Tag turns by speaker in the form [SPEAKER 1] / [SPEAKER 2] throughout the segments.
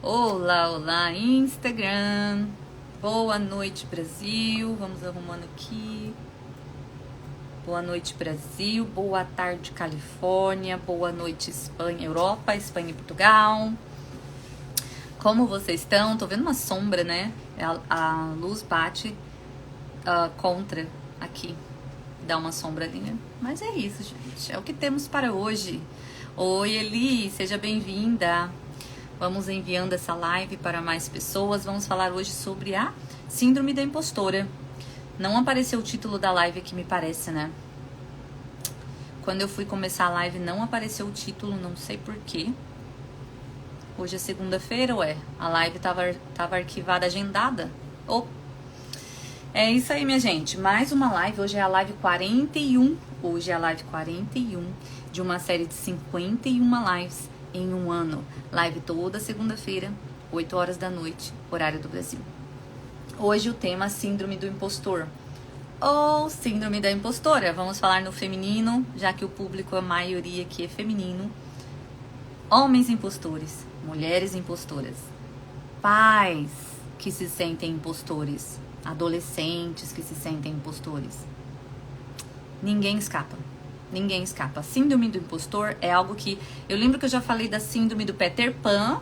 [SPEAKER 1] Olá, olá, Instagram. Boa noite, Brasil. Vamos arrumando aqui. Boa noite, Brasil. Boa tarde, Califórnia. Boa noite, Espanha, Europa, Espanha e Portugal. Como vocês estão? Tô vendo uma sombra, né? A luz bate contra aqui. Dá uma sombrazinha. Mas é isso, gente. É o que temos para hoje. Oi, Eli. Seja bem-vinda. Vamos enviando essa live para mais pessoas. Vamos falar hoje sobre a Síndrome da Impostora. Não apareceu o título da live aqui, me parece, né? Quando eu fui começar a live, não apareceu o título, não sei porquê. Hoje é segunda-feira, ué. A live tava arquivada, agendada. É isso aí, minha gente. Mais uma live. Hoje é a live 41. Hoje é a live 41 de uma série de 51 lives em um ano. Live toda segunda-feira, 8 horas da noite, horário do Brasil. Hoje o tema Síndrome do Impostor. Ou Síndrome da Impostora. Vamos falar no feminino, já que o público, a maioria aqui é feminino. Homens impostores, mulheres impostoras, pais que se sentem impostores, adolescentes que se sentem impostores. Ninguém escapa. Ninguém escapa. A síndrome do impostor é algo que... Eu lembro que eu já falei da síndrome do Peter Pan,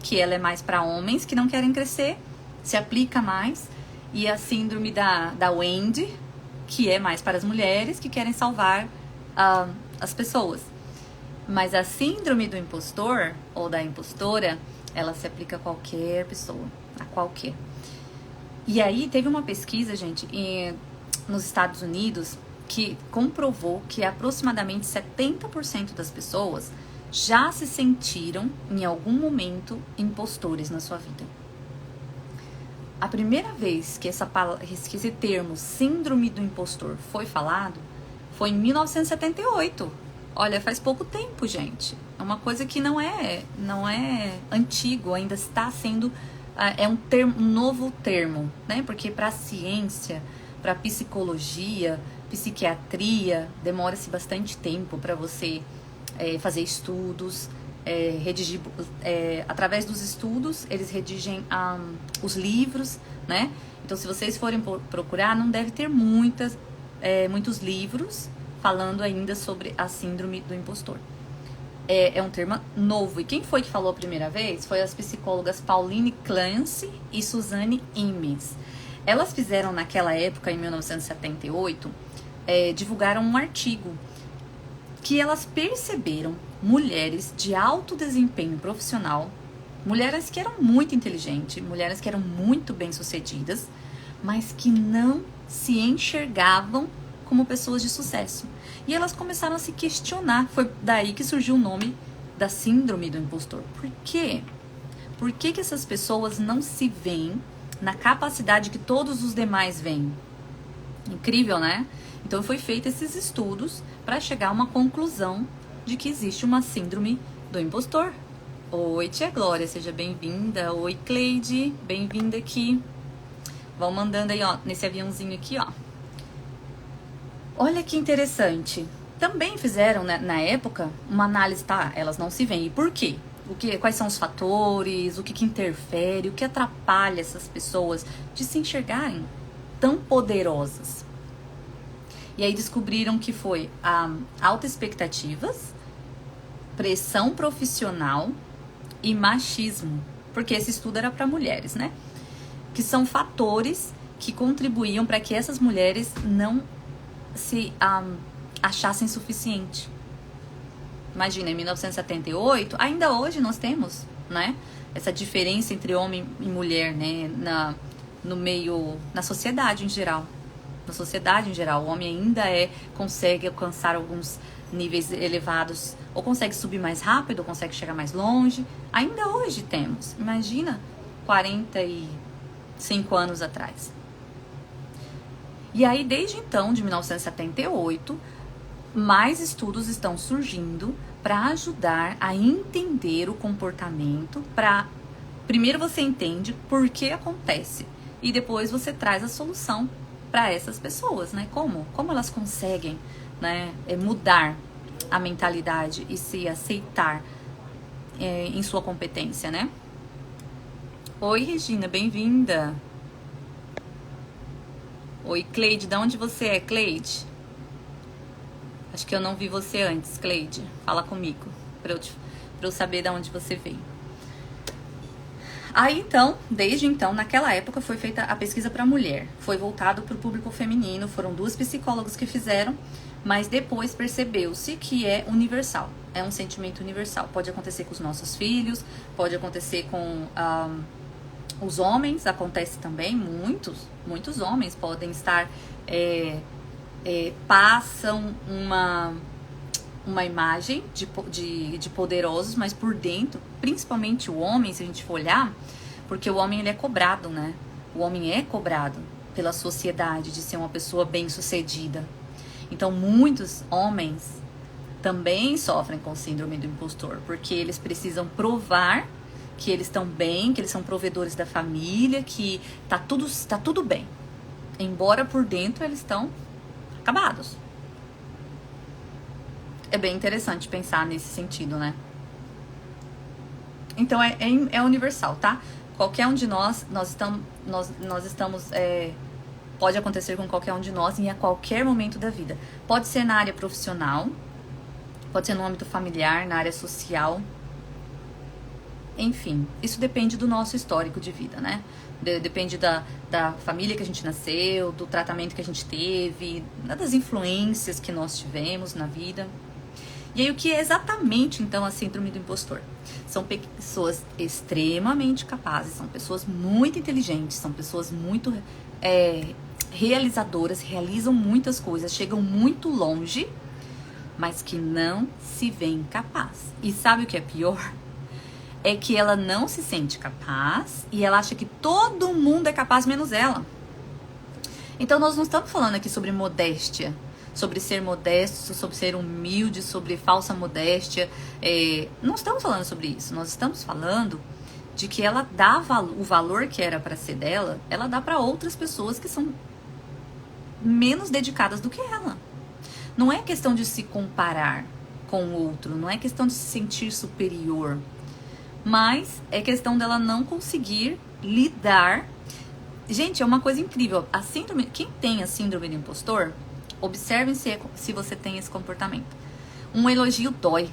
[SPEAKER 1] que ela é mais para homens que não querem crescer, se aplica mais. E a síndrome da Wendy, que é mais para as mulheres que querem salvar as pessoas. Mas a síndrome do impostor, ou da impostora, ela se aplica a qualquer pessoa, a qualquer. E aí teve uma pesquisa, gente, nos Estados Unidos, que comprovou que aproximadamente 70% das pessoas já se sentiram, em algum momento, impostores na sua vida. A primeira vez que esse termo, síndrome do impostor, foi falado, foi em 1978. Olha, faz pouco tempo, gente. É uma coisa que não é antigo, ainda está sendo... É um novo termo, né? Porque para a ciência, para a psicologia, psiquiatria, demora-se bastante tempo para você fazer estudos, redigir, através dos estudos, eles redigem os livros, né? Então, se vocês forem procurar, não deve ter muitos livros falando ainda sobre a síndrome do impostor. É um termo novo. E quem foi que falou a primeira vez? Foi as psicólogas Pauline Clancy e Suzanne Imes. Elas fizeram naquela época, em 1978, divulgaram um artigo que elas perceberam mulheres de alto desempenho profissional, mulheres que eram muito inteligentes, mulheres que eram muito bem-sucedidas, mas que não se enxergavam como pessoas de sucesso. E elas começaram a se questionar. Foi daí que surgiu o nome da síndrome do impostor. Por quê? Por que essas pessoas não se veem na capacidade que todos os demais veem? Incrível, né? Então foi feito esses estudos para chegar a uma conclusão de que existe uma síndrome do impostor. Oi, tia Glória, seja bem-vinda. Oi, Cleide, bem-vinda aqui. Vão mandando aí, ó, nesse aviãozinho aqui, ó. Olha que interessante. Também fizeram, né, na época, uma análise, tá? Elas não se veem. E por quê? Quais são os fatores, o que interfere, o que atrapalha essas pessoas de se enxergarem tão poderosas? E aí descobriram que foi altas expectativas, pressão profissional e machismo. Porque esse estudo era para mulheres, né? Que são fatores que contribuíam para que essas mulheres não se achassem suficiente. Imagina, em 1978, ainda hoje nós temos, né, essa diferença entre homem e mulher, né, no meio, na sociedade em geral. Na sociedade em geral, o homem ainda consegue alcançar alguns níveis elevados, ou consegue subir mais rápido, ou consegue chegar mais longe. Ainda hoje temos. Imagina, 45 anos atrás. E aí, desde então, de 1978, mais estudos estão surgindo para ajudar a entender o comportamento. Primeiro você entende por que acontece e depois você traz a solução para essas pessoas, né? Como elas conseguem, né, mudar a mentalidade e se aceitar em sua competência, né? Oi, Regina, bem-vinda. Oi, Cleide, de onde você é, Cleide? Acho que eu não vi você antes, Cleide. Fala comigo, pra eu saber de onde você veio. Aí então, desde então, naquela época foi feita a pesquisa para mulher. Foi voltado para o público feminino, foram 2 psicólogas que fizeram, mas depois percebeu-se que é universal. É um sentimento universal. Pode acontecer com os nossos filhos, pode acontecer com os homens, acontece também, muitos homens podem estar, passam uma imagem de poderosos, mas por dentro, principalmente o homem, se a gente for olhar, porque o homem ele é cobrado, né? O homem é cobrado pela sociedade de ser uma pessoa bem-sucedida. Então, muitos homens também sofrem com síndrome do impostor, porque eles precisam provar que eles estão bem, que eles são provedores da família, que tá tudo bem. Embora por dentro eles estão acabados. É bem interessante pensar nesse sentido, né? Então é universal, tá? Qualquer um de nós estamos pode acontecer com qualquer um de nós em qualquer momento da vida. Pode ser na área profissional, pode ser no âmbito familiar, na área social. Enfim, isso depende do nosso histórico de vida, né? Depende da família que a gente nasceu, do tratamento que a gente teve, das influências que nós tivemos na vida. E aí, o que é exatamente, então, a síndrome do impostor? São pessoas extremamente capazes, são pessoas muito inteligentes, são pessoas muito realizadoras, realizam muitas coisas, chegam muito longe, mas que não se veem capaz. E sabe o que é pior? É que ela não se sente capaz e ela acha que todo mundo é capaz menos ela. Então, nós não estamos falando aqui sobre modéstia, sobre ser modesto, sobre ser humilde, sobre falsa modéstia. Não estamos falando sobre isso. Nós estamos falando de que ela dá o valor que era para ser dela, ela dá para outras pessoas que são menos dedicadas do que ela. Não é questão de se comparar com o outro, não é questão de se sentir superior, mas é questão dela não conseguir lidar. Gente, é uma coisa incrível. Quem tem a síndrome do impostor, observem se você tem esse comportamento. Um elogio dói.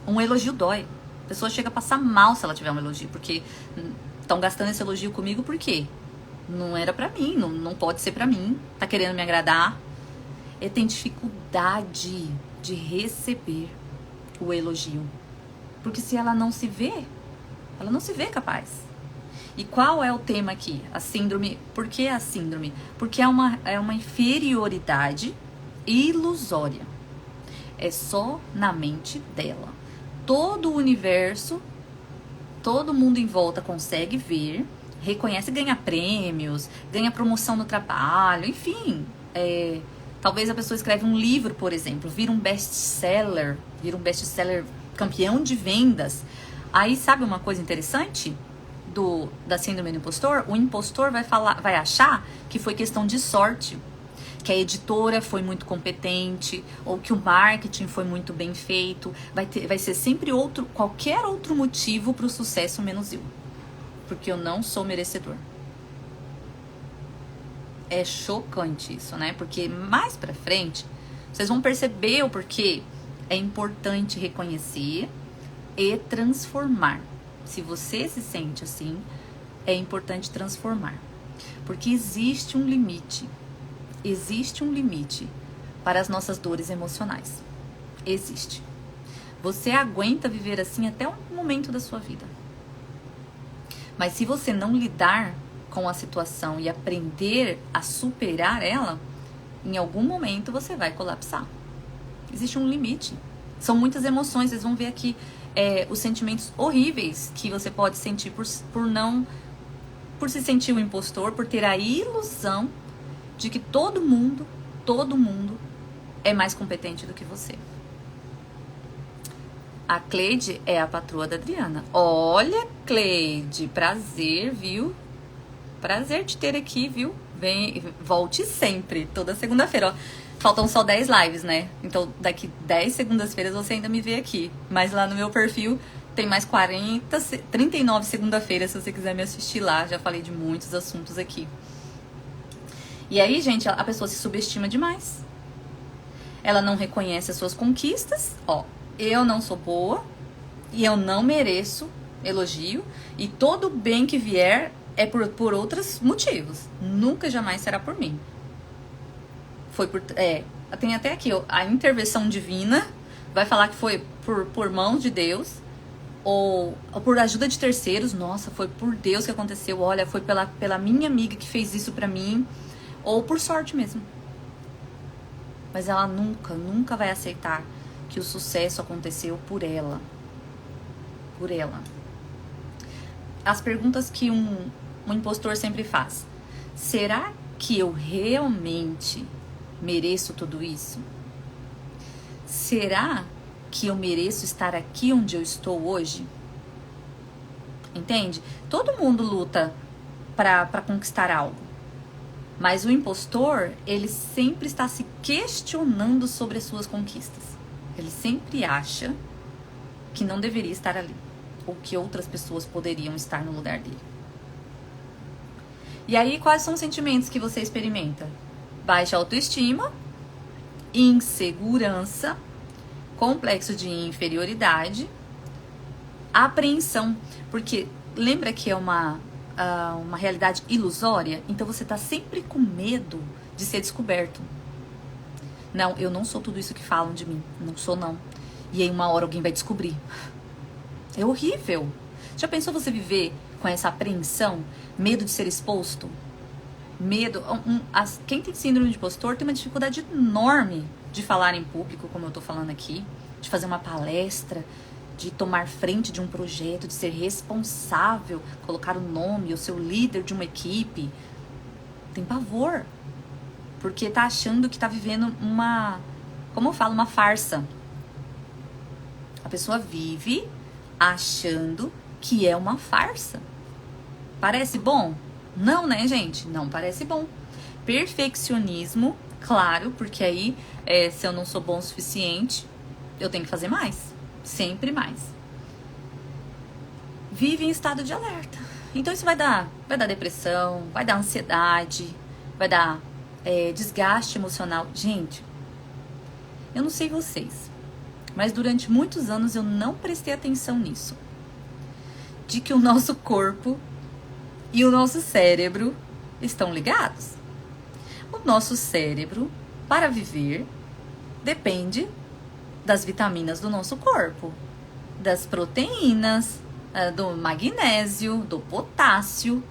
[SPEAKER 1] Um elogio dói. A pessoa chega a passar mal se ela tiver um elogio, porque estão gastando esse elogio comigo por quê? Não era pra mim, não pode ser pra mim. Tá querendo me agradar. Tem dificuldade de receber o elogio. Porque se ela não se vê capaz. E qual é o tema aqui? A síndrome. Por que a síndrome? Porque é uma inferioridade ilusória. É só na mente dela. Todo o universo, todo mundo em volta consegue ver, reconhece, ganha prêmios, ganha promoção no trabalho, enfim. Talvez a pessoa escreve um livro, por exemplo, vira um best-seller campeão de vendas. Aí, sabe uma coisa interessante da síndrome do impostor? O impostor vai achar que foi questão de sorte, que a editora foi muito competente, ou que o marketing foi muito bem feito. Vai ser sempre qualquer outro motivo para o sucesso menos eu, porque eu não sou merecedor. É chocante isso, né? Porque mais pra frente vocês vão perceber o porquê é importante reconhecer e transformar. Se você se sente assim, é importante transformar. Porque existe um limite. Existe um limite para as nossas dores emocionais. Existe. Você aguenta viver assim até um momento da sua vida. Mas se você não lidar com a situação e aprender a superar ela, em algum momento você vai colapsar. Existe um limite. São muitas emoções. Vocês vão ver aqui os sentimentos horríveis que você pode sentir por se sentir um impostor, por ter a ilusão de que todo mundo é mais competente do que você. A Cleide é a patroa da Adriana. Olha, Cleide, prazer, viu? Prazer te ter aqui, viu? Volte sempre, toda segunda-feira, ó. Faltam só 10 lives, né? Então, daqui 10 segundas-feiras você ainda me vê aqui. Mas lá no meu perfil tem mais 39 segunda-feira, se você quiser me assistir lá. Já falei de muitos assuntos aqui. E aí, gente, a pessoa se subestima demais. Ela não reconhece as suas conquistas. Ó, eu não sou boa e eu não mereço elogio. E todo bem que vier é por outros motivos. Nunca, jamais será por mim. Tem até aqui, ó, a intervenção divina vai falar que foi por mãos de Deus. Ou por ajuda de terceiros. Nossa, foi por Deus que aconteceu. Olha, foi pela minha amiga que fez isso pra mim. Ou por sorte mesmo. Mas ela nunca vai aceitar que o sucesso aconteceu por ela. Por ela. As perguntas que um impostor sempre faz. Será que eu realmente mereço tudo isso? Será que eu mereço estar aqui onde eu estou hoje? Entende? Todo mundo luta para conquistar algo. Mas o impostor, ele sempre está se questionando sobre as suas conquistas. Ele sempre acha que não deveria estar ali. Ou que outras pessoas poderiam estar no lugar dele. E aí, quais são os sentimentos que você experimenta? Baixa autoestima, insegurança, complexo de inferioridade, apreensão. Porque lembra que é uma realidade ilusória? Então você tá sempre com medo de ser descoberto. Não, eu não sou tudo isso que falam de mim. Não sou, não. E aí uma hora alguém vai descobrir. É horrível. Já pensou você viver com essa apreensão? Medo de ser exposto? Medo. Quem tem síndrome de impostor tem uma dificuldade enorme de falar em público, como eu tô falando aqui, de fazer uma palestra, de tomar frente de um projeto, de ser responsável, colocar o nome, o seu líder de uma equipe. Tem pavor. Porque tá achando que tá vivendo como eu falo, uma farsa. A pessoa vive achando que é uma farsa. Parece bom? Não, né, gente? Não parece bom. Perfeccionismo, claro, porque aí, se eu não sou bom o suficiente, eu tenho que fazer mais. Sempre mais. Vive em estado de alerta. Então isso vai dar depressão, vai dar ansiedade, vai dar desgaste emocional. Gente, eu não sei vocês, mas durante muitos anos eu não prestei atenção nisso. De que o nosso corpo e o nosso cérebro estão ligados. O nosso cérebro, para viver, depende das vitaminas do nosso corpo, das proteínas, do magnésio, do potássio.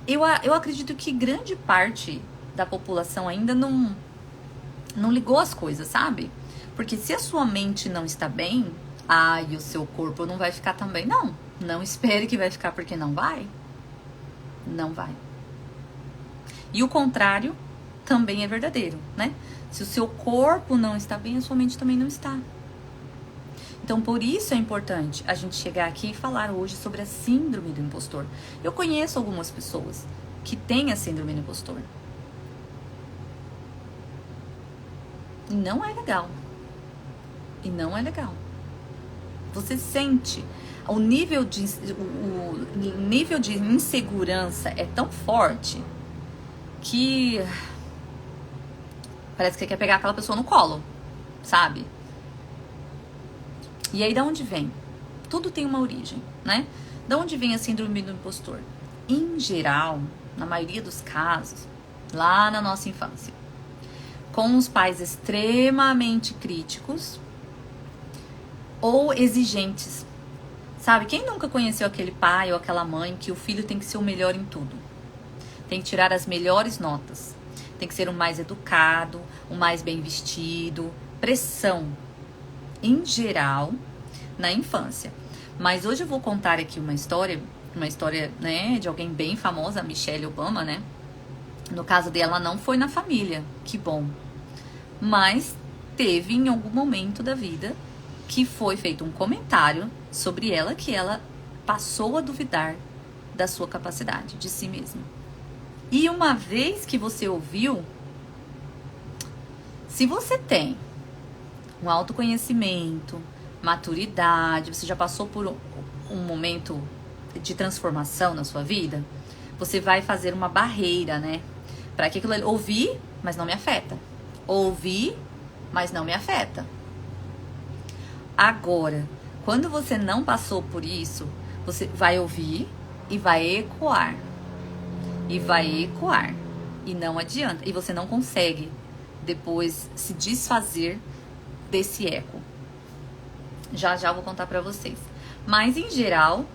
[SPEAKER 1] Eu acredito que grande parte da população ainda não ligou as coisas, sabe? Porque se a sua mente não está bem, e o seu corpo não vai ficar tão bem. Não espere que vai ficar, porque não vai. Não vai. E o contrário também é verdadeiro, né? Se o seu corpo não está bem, a sua mente também não está. Então, por isso é importante a gente chegar aqui e falar hoje sobre a síndrome do impostor. Eu conheço algumas pessoas que têm a síndrome do impostor. E não é legal. E não é legal. Você sente o nível de insegurança é tão forte que parece que você quer pegar aquela pessoa no colo, sabe? E aí, da onde vem? Tudo tem uma origem, né? Da onde vem a síndrome do impostor? Em geral, na maioria dos casos, lá na nossa infância, com os pais extremamente críticos ou exigentes. Sabe, quem nunca conheceu aquele pai ou aquela mãe que o filho tem que ser o melhor em tudo? Tem que tirar as melhores notas. Tem que ser o mais educado, o mais bem vestido. Pressão, em geral, na infância. Mas hoje eu vou contar aqui uma história, né, de alguém bem famosa, a Michelle Obama, né? No caso dela, não foi na família, que bom. Mas teve em algum momento da vida que foi feito um comentário sobre ela, que ela passou a duvidar da sua capacidade, de si mesma. E uma vez que você ouviu, se você tem um autoconhecimento, maturidade, você já passou por um momento de transformação na sua vida, você vai fazer uma barreira, né? Para que aquilo ali, ouvir, mas não me afeta. Ouvir, mas não me afeta. Agora, quando você não passou por isso, você vai ouvir e vai ecoar. E vai ecoar. E não adianta. E você não consegue depois se desfazer desse eco. Já já vou contar pra vocês. Mas em geral,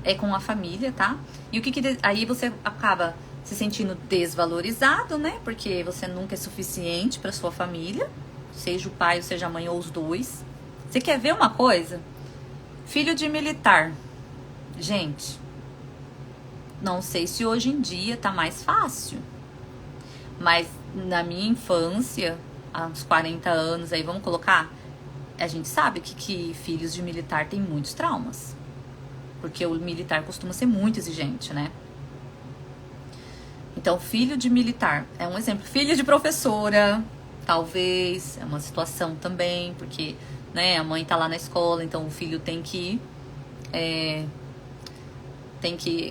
[SPEAKER 1] é com a família, tá? E o que aí você acaba se sentindo desvalorizado, né? Porque você nunca é suficiente pra sua família, seja o pai, ou seja a mãe, ou os dois. Você quer ver uma coisa? Filho de militar. Gente, não sei se hoje em dia tá mais fácil. Mas na minha infância, há uns 40 anos aí, vamos colocar, a gente sabe que filhos de militar têm muitos traumas. Porque o militar costuma ser muito exigente, né? Então, filho de militar é um exemplo. Filho de professora, talvez, é uma situação também, porque, né, a mãe tá lá na escola, então o filho tem que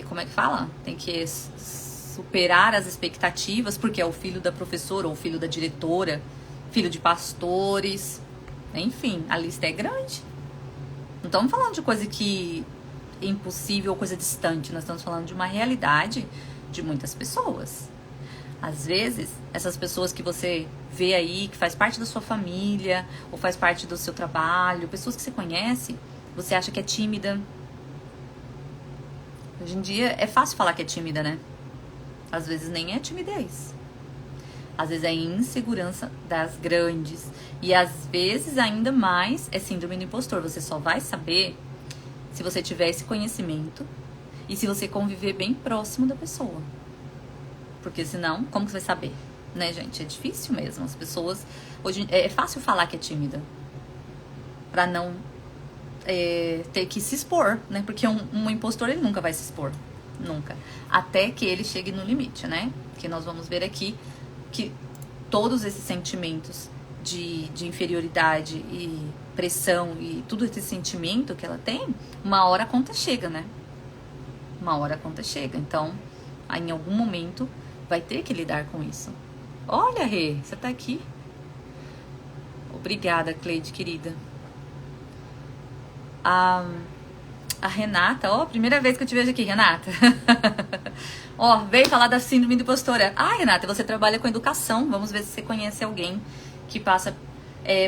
[SPEAKER 1] como é que fala? Tem que superar as expectativas, porque é o filho da professora ou o filho da diretora, filho de pastores, enfim, a lista é grande. Não estamos falando de coisa que é impossível ou coisa distante, nós estamos falando de uma realidade de muitas pessoas. Às vezes, essas pessoas que você vê aí, que faz parte da sua família, ou faz parte do seu trabalho, pessoas que você conhece, você acha que é tímida. Hoje em dia é fácil falar que é tímida, né? Às vezes nem é timidez. Às vezes é insegurança das grandes. E às vezes ainda mais é síndrome do impostor. Você só vai saber se você tiver esse conhecimento e se você conviver bem próximo da pessoa. Porque senão, como que você vai saber? Né, gente? É difícil mesmo. As pessoas... Hoje é fácil falar que é tímida. Pra não ter que se expor, né? Porque um impostor, ele nunca vai se expor. Nunca. Até que ele chegue no limite, né? Que nós vamos ver aqui que todos esses sentimentos de inferioridade e pressão e tudo esse sentimento que ela tem, uma hora a conta chega, né? Uma hora a conta chega. Então, em algum momento, vai ter que lidar com isso. Olha, Rê, você tá aqui. Obrigada, Cleide, querida. A Renata, primeira vez que eu te vejo aqui, Renata. Veio falar da síndrome do impostora. Renata, você trabalha com educação. Vamos ver se você conhece alguém que passa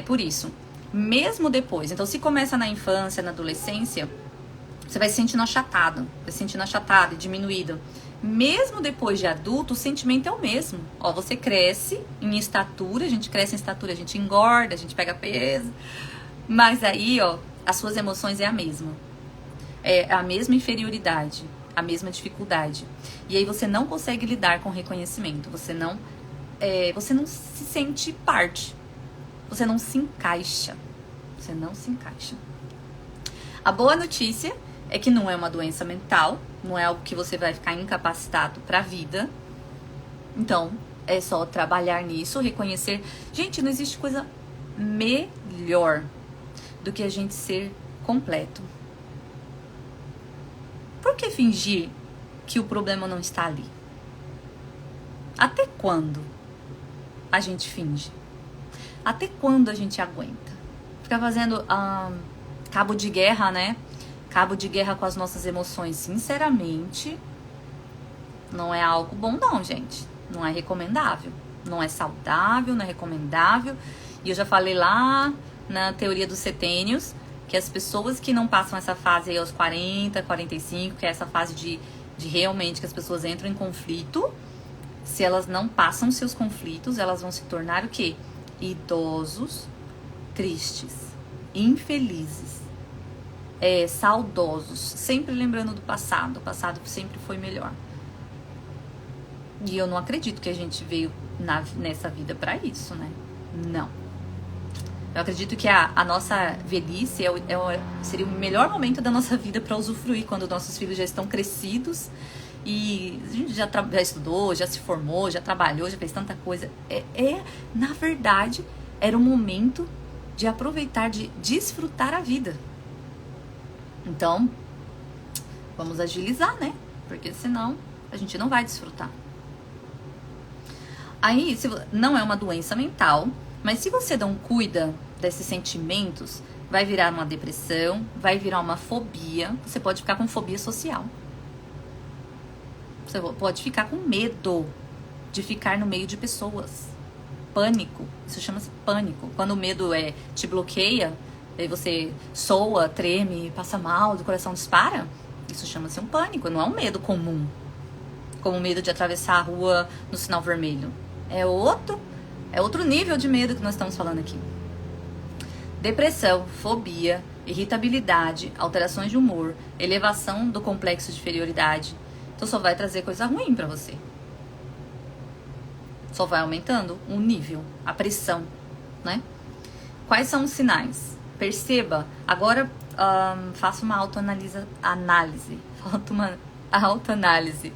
[SPEAKER 1] por isso. Mesmo depois. Então, se começa na infância, na adolescência, você vai se sentindo achatado. Vai se sentindo achatado e diminuído. Mesmo depois de adulto, o sentimento é o mesmo. Você cresce em estatura, a gente cresce em estatura, a gente engorda, a gente pega peso. Mas aí, as suas emoções é a mesma. É a mesma inferioridade, a mesma dificuldade. E aí você não consegue lidar com o reconhecimento. Você não se sente parte. Você não se encaixa. Você não se encaixa. A boa notícia é que não é uma doença mental. Não é algo que você vai ficar incapacitado para a vida. Então, é só trabalhar nisso, reconhecer. Gente, não existe coisa melhor do que a gente ser completo. Por que fingir que o problema não está ali? Até quando a gente finge? Até quando a gente aguenta? Ficar fazendo cabo de guerra, né? Cabo de guerra com as nossas emoções, sinceramente, não é algo bom não, gente. Não é recomendável. Não é saudável, não é recomendável. E eu já falei lá na teoria dos setênios que as pessoas que não passam essa fase aí aos 40, 45, que é essa fase de realmente que as pessoas entram em conflito, se elas não passam seus conflitos, elas vão se tornar o quê? Idosos, tristes, infelizes, saudosos, sempre lembrando do passado. O passado sempre foi melhor. E eu não acredito que a gente veio nessa vida pra isso, né? Não. Eu acredito que a nossa velhice seria o melhor momento da nossa vida para usufruir, quando nossos filhos já estão crescidos e a gente já estudou, já se formou, já trabalhou, já fez tanta coisa. Na verdade, era um momento de aproveitar, de desfrutar a vida. Então, vamos agilizar, né? Porque senão a gente não vai desfrutar. Aí, não é uma doença mental, mas se você não cuida desses sentimentos, vai virar uma depressão, vai virar uma fobia. Você pode ficar com fobia social. Você pode ficar com medo de ficar no meio de pessoas. Pânico, isso chama-se pânico. Quando o medo te bloqueia, aí você soa, treme, passa mal, o coração dispara, isso chama-se um pânico, não é um medo comum. Como o medo de atravessar a rua no sinal vermelho. É outro nível de medo que nós estamos falando aqui. Depressão, fobia, irritabilidade, alterações de humor, elevação do complexo de inferioridade. Então só vai trazer coisa ruim pra você. Só vai aumentando o nível, a pressão, né? Quais são os sinais? Perceba. Agora faça uma autoanálise. Autoanálise.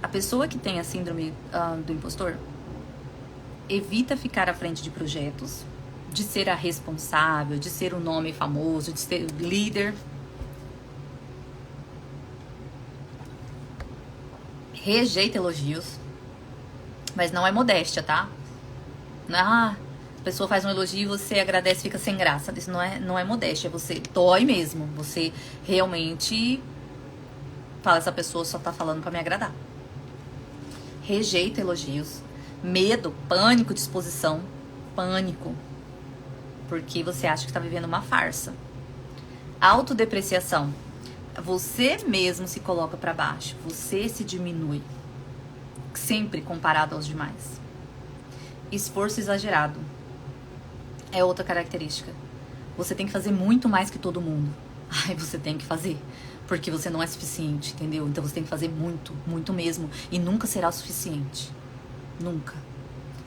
[SPEAKER 1] A pessoa que tem a síndrome do impostor evita ficar à frente de projetos, de ser a responsável, de ser um nome famoso, de ser líder. Rejeita elogios, mas não é modéstia, tá? A pessoa faz um elogio e você agradece e fica sem graça. Isso não é modéstia, você dói mesmo. Você realmente fala, essa pessoa só tá falando pra me agradar. Rejeita elogios. Medo, pânico, disposição. Pânico. Porque você acha que tá vivendo uma farsa. Autodepreciação. Você mesmo se coloca pra baixo. Você se diminui. Sempre comparado aos demais. Esforço exagerado. É outra característica. Você tem que fazer muito mais que todo mundo. Ai, você tem que fazer. Porque você não é suficiente, entendeu? Então você tem que fazer muito, muito mesmo. E nunca será o suficiente. Nunca.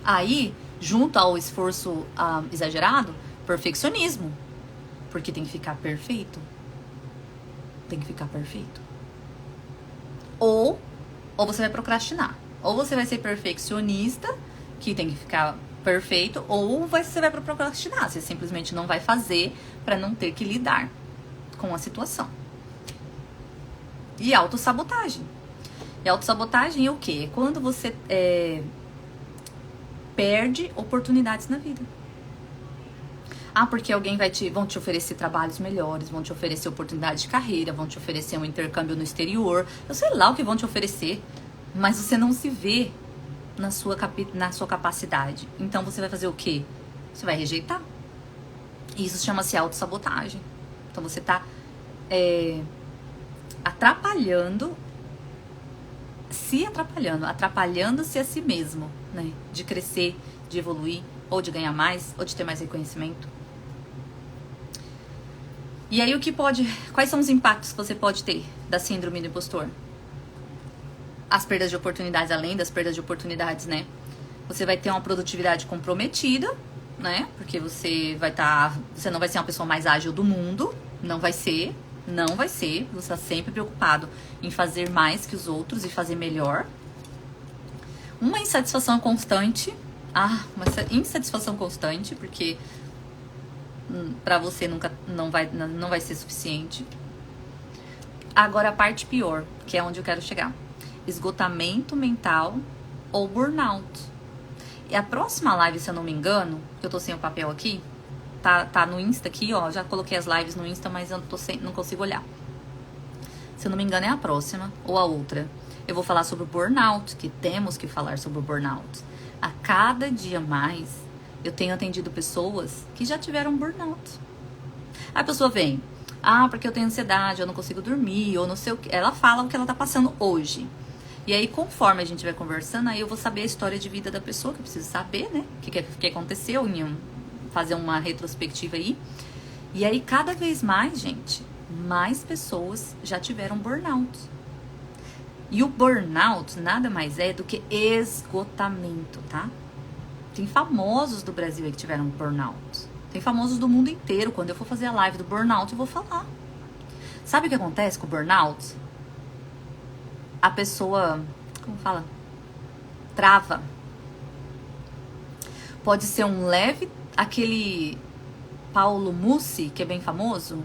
[SPEAKER 1] Aí, junto ao esforço exagerado, perfeccionismo. Porque tem que ficar perfeito. Tem que ficar perfeito. Ou você vai procrastinar. Ou você vai ser perfeccionista, que tem que ficar perfeito, ou você vai procrastinar. Você simplesmente não vai fazer para não ter que lidar com a situação. E autossabotagem. E autossabotagem é o quê? É quando você perde oportunidades na vida. Porque alguém vão te oferecer trabalhos melhores, vão te oferecer oportunidade de carreira, vão te oferecer um intercâmbio no exterior. Eu sei lá o que vão te oferecer, mas você não se vê na sua capacidade. Então você vai fazer o quê? Você vai rejeitar. E isso chama-se autossabotagem. Então você tá atrapalhando-se a si mesmo, né? De crescer, de evoluir, ou de ganhar mais, ou de ter mais reconhecimento. E aí quais são os impactos que você pode ter da síndrome do impostor? As perdas de oportunidades, além das perdas de oportunidades, né? Você vai ter uma produtividade comprometida, né? Porque você não vai ser uma pessoa mais ágil do mundo, não vai ser, você está sempre preocupado em fazer mais que os outros e fazer melhor. Uma insatisfação constante, uma insatisfação constante, porque pra você não vai ser suficiente. Agora a parte pior, que é onde eu quero chegar. Esgotamento mental ou burnout. E a próxima live, se eu não me engano, que eu tô sem o papel aqui, tá no Insta aqui, ó. Já coloquei as lives no Insta, mas eu não consigo olhar. Se eu não me engano é a próxima ou a outra. Eu vou falar sobre o burnout, que temos que falar sobre o burnout. A cada dia mais, eu tenho atendido pessoas que já tiveram burnout. A pessoa vem, porque eu tenho ansiedade, eu não consigo dormir, ou não sei o que. Ela fala o que ela tá passando hoje. E aí, conforme a gente vai conversando, aí eu vou saber a história de vida da pessoa, que eu preciso saber, né? O que aconteceu, fazer uma retrospectiva aí. E aí, cada vez mais, gente, mais pessoas já tiveram burnout. E o burnout nada mais é do que esgotamento, tá? Tem famosos do Brasil aí que tiveram burnout. Tem famosos do mundo inteiro. Quando eu for fazer a live do burnout, eu vou falar. Sabe o que acontece com o burnout? A pessoa, trava. pode ser um leve, aquele Paulo Mussi, que é bem famoso,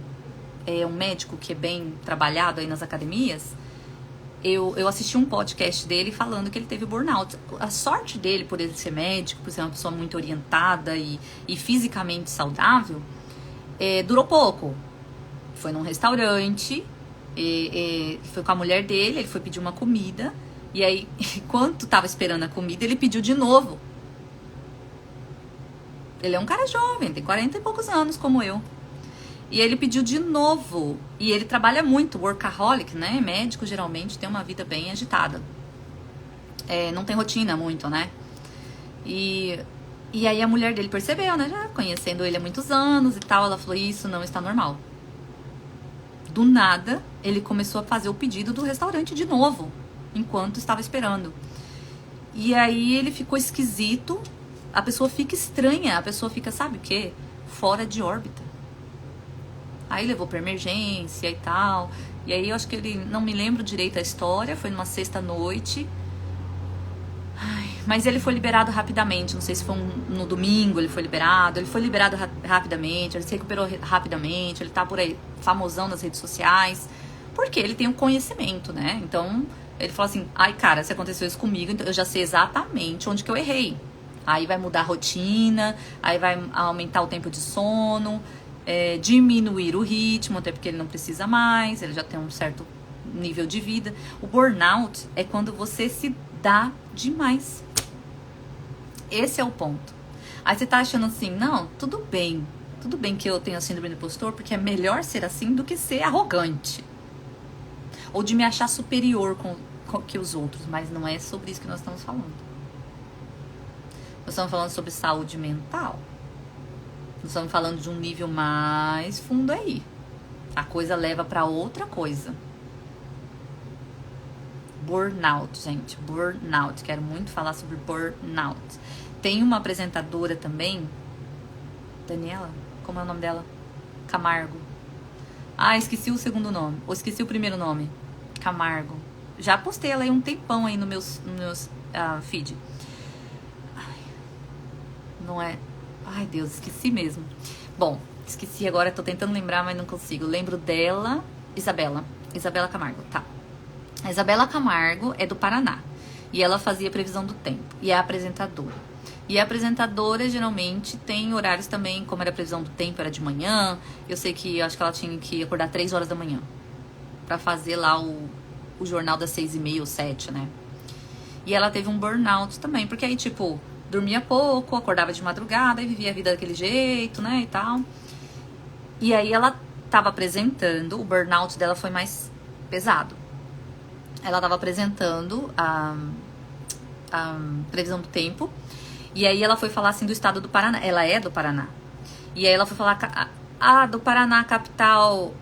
[SPEAKER 1] é um médico que é bem trabalhado aí nas academias. Eu assisti um podcast dele falando que ele teve burnout. A sorte dele, por ele ser médico, por ser uma pessoa muito orientada e fisicamente saudável, durou pouco. Foi num restaurante, foi com a mulher dele, ele foi pedir uma comida, e aí, enquanto tava esperando a comida, ele pediu de novo. Ele é um cara jovem, tem 40 e poucos anos, como eu. E ele pediu de novo. E ele trabalha muito, workaholic, né? Médico geralmente tem uma vida bem agitada. Não tem rotina muito, né? E aí a mulher dele percebeu, né? Já conhecendo ele há muitos anos e tal. Ela falou, isso não está normal. Do nada, ele começou a fazer o pedido do restaurante de novo, enquanto estava esperando. E aí ele ficou esquisito. A pessoa fica estranha. A pessoa fica, sabe o quê? Fora de órbita. Aí levou pra emergência e tal. E aí eu acho que ele, não me lembro direito a história, foi numa sexta-noite. Mas ele foi liberado rapidamente, não sei se foi no domingo ele foi liberado rapidamente, ele se recuperou rapidamente, ele tá por aí famosão nas redes sociais, porque ele tem um conhecimento, né? Então ele falou assim, ai cara, se aconteceu isso comigo, então eu já sei exatamente onde que eu errei. Aí vai mudar a rotina, aí vai aumentar o tempo de sono, diminuir o ritmo, até porque ele não precisa mais, ele já tem um certo nível de vida. O burnout é quando você se dá demais. Esse é o ponto. Aí você tá achando assim, não, tudo bem que eu tenho a síndrome do impostor, porque é melhor ser assim do que ser arrogante. Ou de me achar superior que os outros, mas não é sobre isso que nós estamos falando. Nós estamos falando sobre saúde mental. Nós estamos falando de um nível mais fundo aí. A coisa leva pra outra coisa. Burnout, gente. Burnout. Quero muito falar sobre burnout. Tem uma apresentadora também. Daniela? Como é o nome dela? Camargo. Ah, esqueci o segundo nome. Ou esqueci o primeiro nome. Camargo. Já postei ela aí um tempão aí no meus feed. Ai, não é... Ai, Deus, esqueci mesmo. Bom, esqueci agora, tô tentando lembrar, mas não consigo. Lembro dela, Isabela Camargo, tá. A Isabela Camargo é do Paraná. E ela fazia previsão do tempo. E é apresentadora. E a apresentadora, geralmente, tem horários também, como era previsão do tempo, era de manhã. Eu sei que, acho que ela tinha que acordar 3 horas da manhã. Pra fazer lá o jornal das 6h30 ou 7, né? E ela teve um burnout também, porque aí, tipo... dormia pouco, acordava de madrugada e vivia a vida daquele jeito, né, e tal. E aí ela tava apresentando, o burnout dela foi mais pesado. Ela tava apresentando a previsão do tempo. E aí ela foi falar assim do estado do Paraná. Ela é do Paraná. E aí ela foi falar, do Paraná, capital.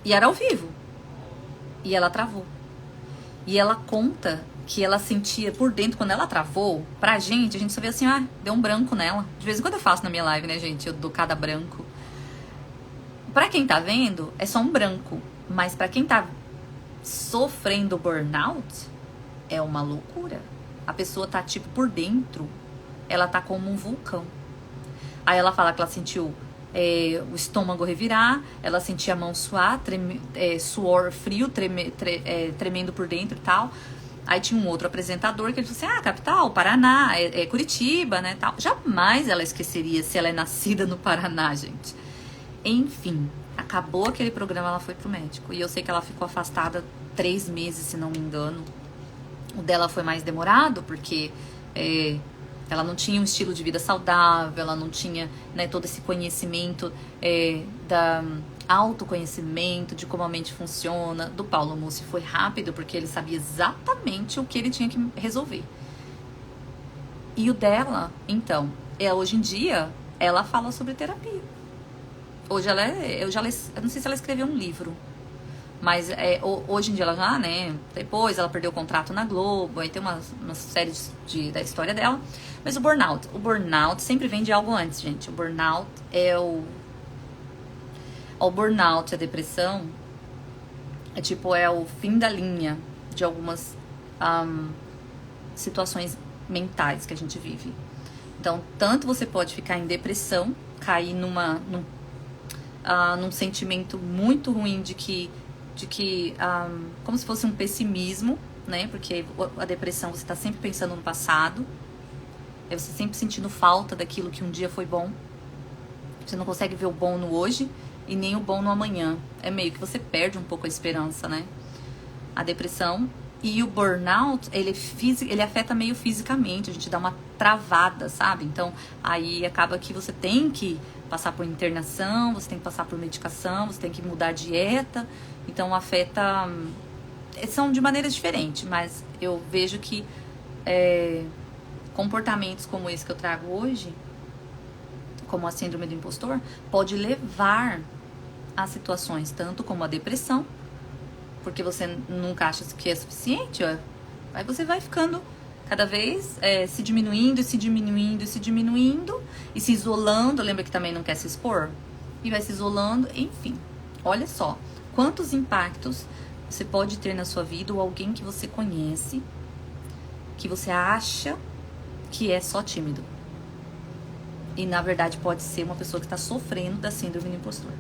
[SPEAKER 1] E era ao vivo. E ela travou. E ela conta que ela sentia por dentro, quando ela travou, pra gente, a gente só vê assim, deu um branco nela. De vez em quando eu faço na minha live, né, gente? Eu dou cada branco. Pra quem tá vendo, é só um branco. Mas pra quem tá sofrendo burnout, é uma loucura. A pessoa tá, tipo, por dentro, ela tá como um vulcão. Aí ela fala que ela sentiu o estômago revirar, ela sentia a mão suar, suor frio, tremendo por dentro e tal. Aí tinha um outro apresentador que ele falou assim, capital, Paraná, Curitiba, né, tal. Jamais ela esqueceria se ela é nascida no Paraná, gente. Enfim, acabou aquele programa, ela foi pro médico. E eu sei que ela ficou afastada 3 meses, se não me engano. O dela foi mais demorado, porque ela não tinha um estilo de vida saudável, ela não tinha, né, todo esse conhecimento da... autoconhecimento de como a mente funciona. Do Paulo Mussi foi rápido, porque ele sabia exatamente o que ele tinha que resolver. E o dela, então, hoje em dia, ela fala sobre terapia. Hoje ela eu não sei se ela escreveu um livro, mas hoje em dia ela já, né, depois ela perdeu o contrato na Globo, aí tem uma série da história dela. Mas o burnout sempre vem de algo antes, gente. O burnout o burnout, a depressão, é o fim da linha de algumas situações mentais que a gente vive. Então, tanto você pode ficar em depressão, cair num sentimento muito ruim de que como se fosse um pessimismo, né? Porque a depressão, você tá sempre pensando no passado, é você sempre sentindo falta daquilo que um dia foi bom. Você não consegue ver o bom no hoje e nem o bom no amanhã. É meio que você perde um pouco a esperança, né? A depressão e o burnout, ele afeta meio fisicamente, a gente dá uma travada, sabe? Então, aí acaba que você tem que passar por internação, você tem que passar por medicação, você tem que mudar a dieta. Então, afeta... São de maneiras diferentes, mas eu vejo que comportamentos como esse que eu trago hoje, como a síndrome do impostor, pode levar a situações tanto como a depressão, porque você nunca acha que é suficiente, ó. Aí você vai ficando cada vez se diminuindo, se diminuindo, se diminuindo, e se isolando. Lembra que também não quer se expor? E vai se isolando, enfim. Olha só, quantos impactos você pode ter na sua vida, ou alguém que você conhece, que você acha que é só tímido. E na verdade pode ser uma pessoa que está sofrendo da síndrome do impostor.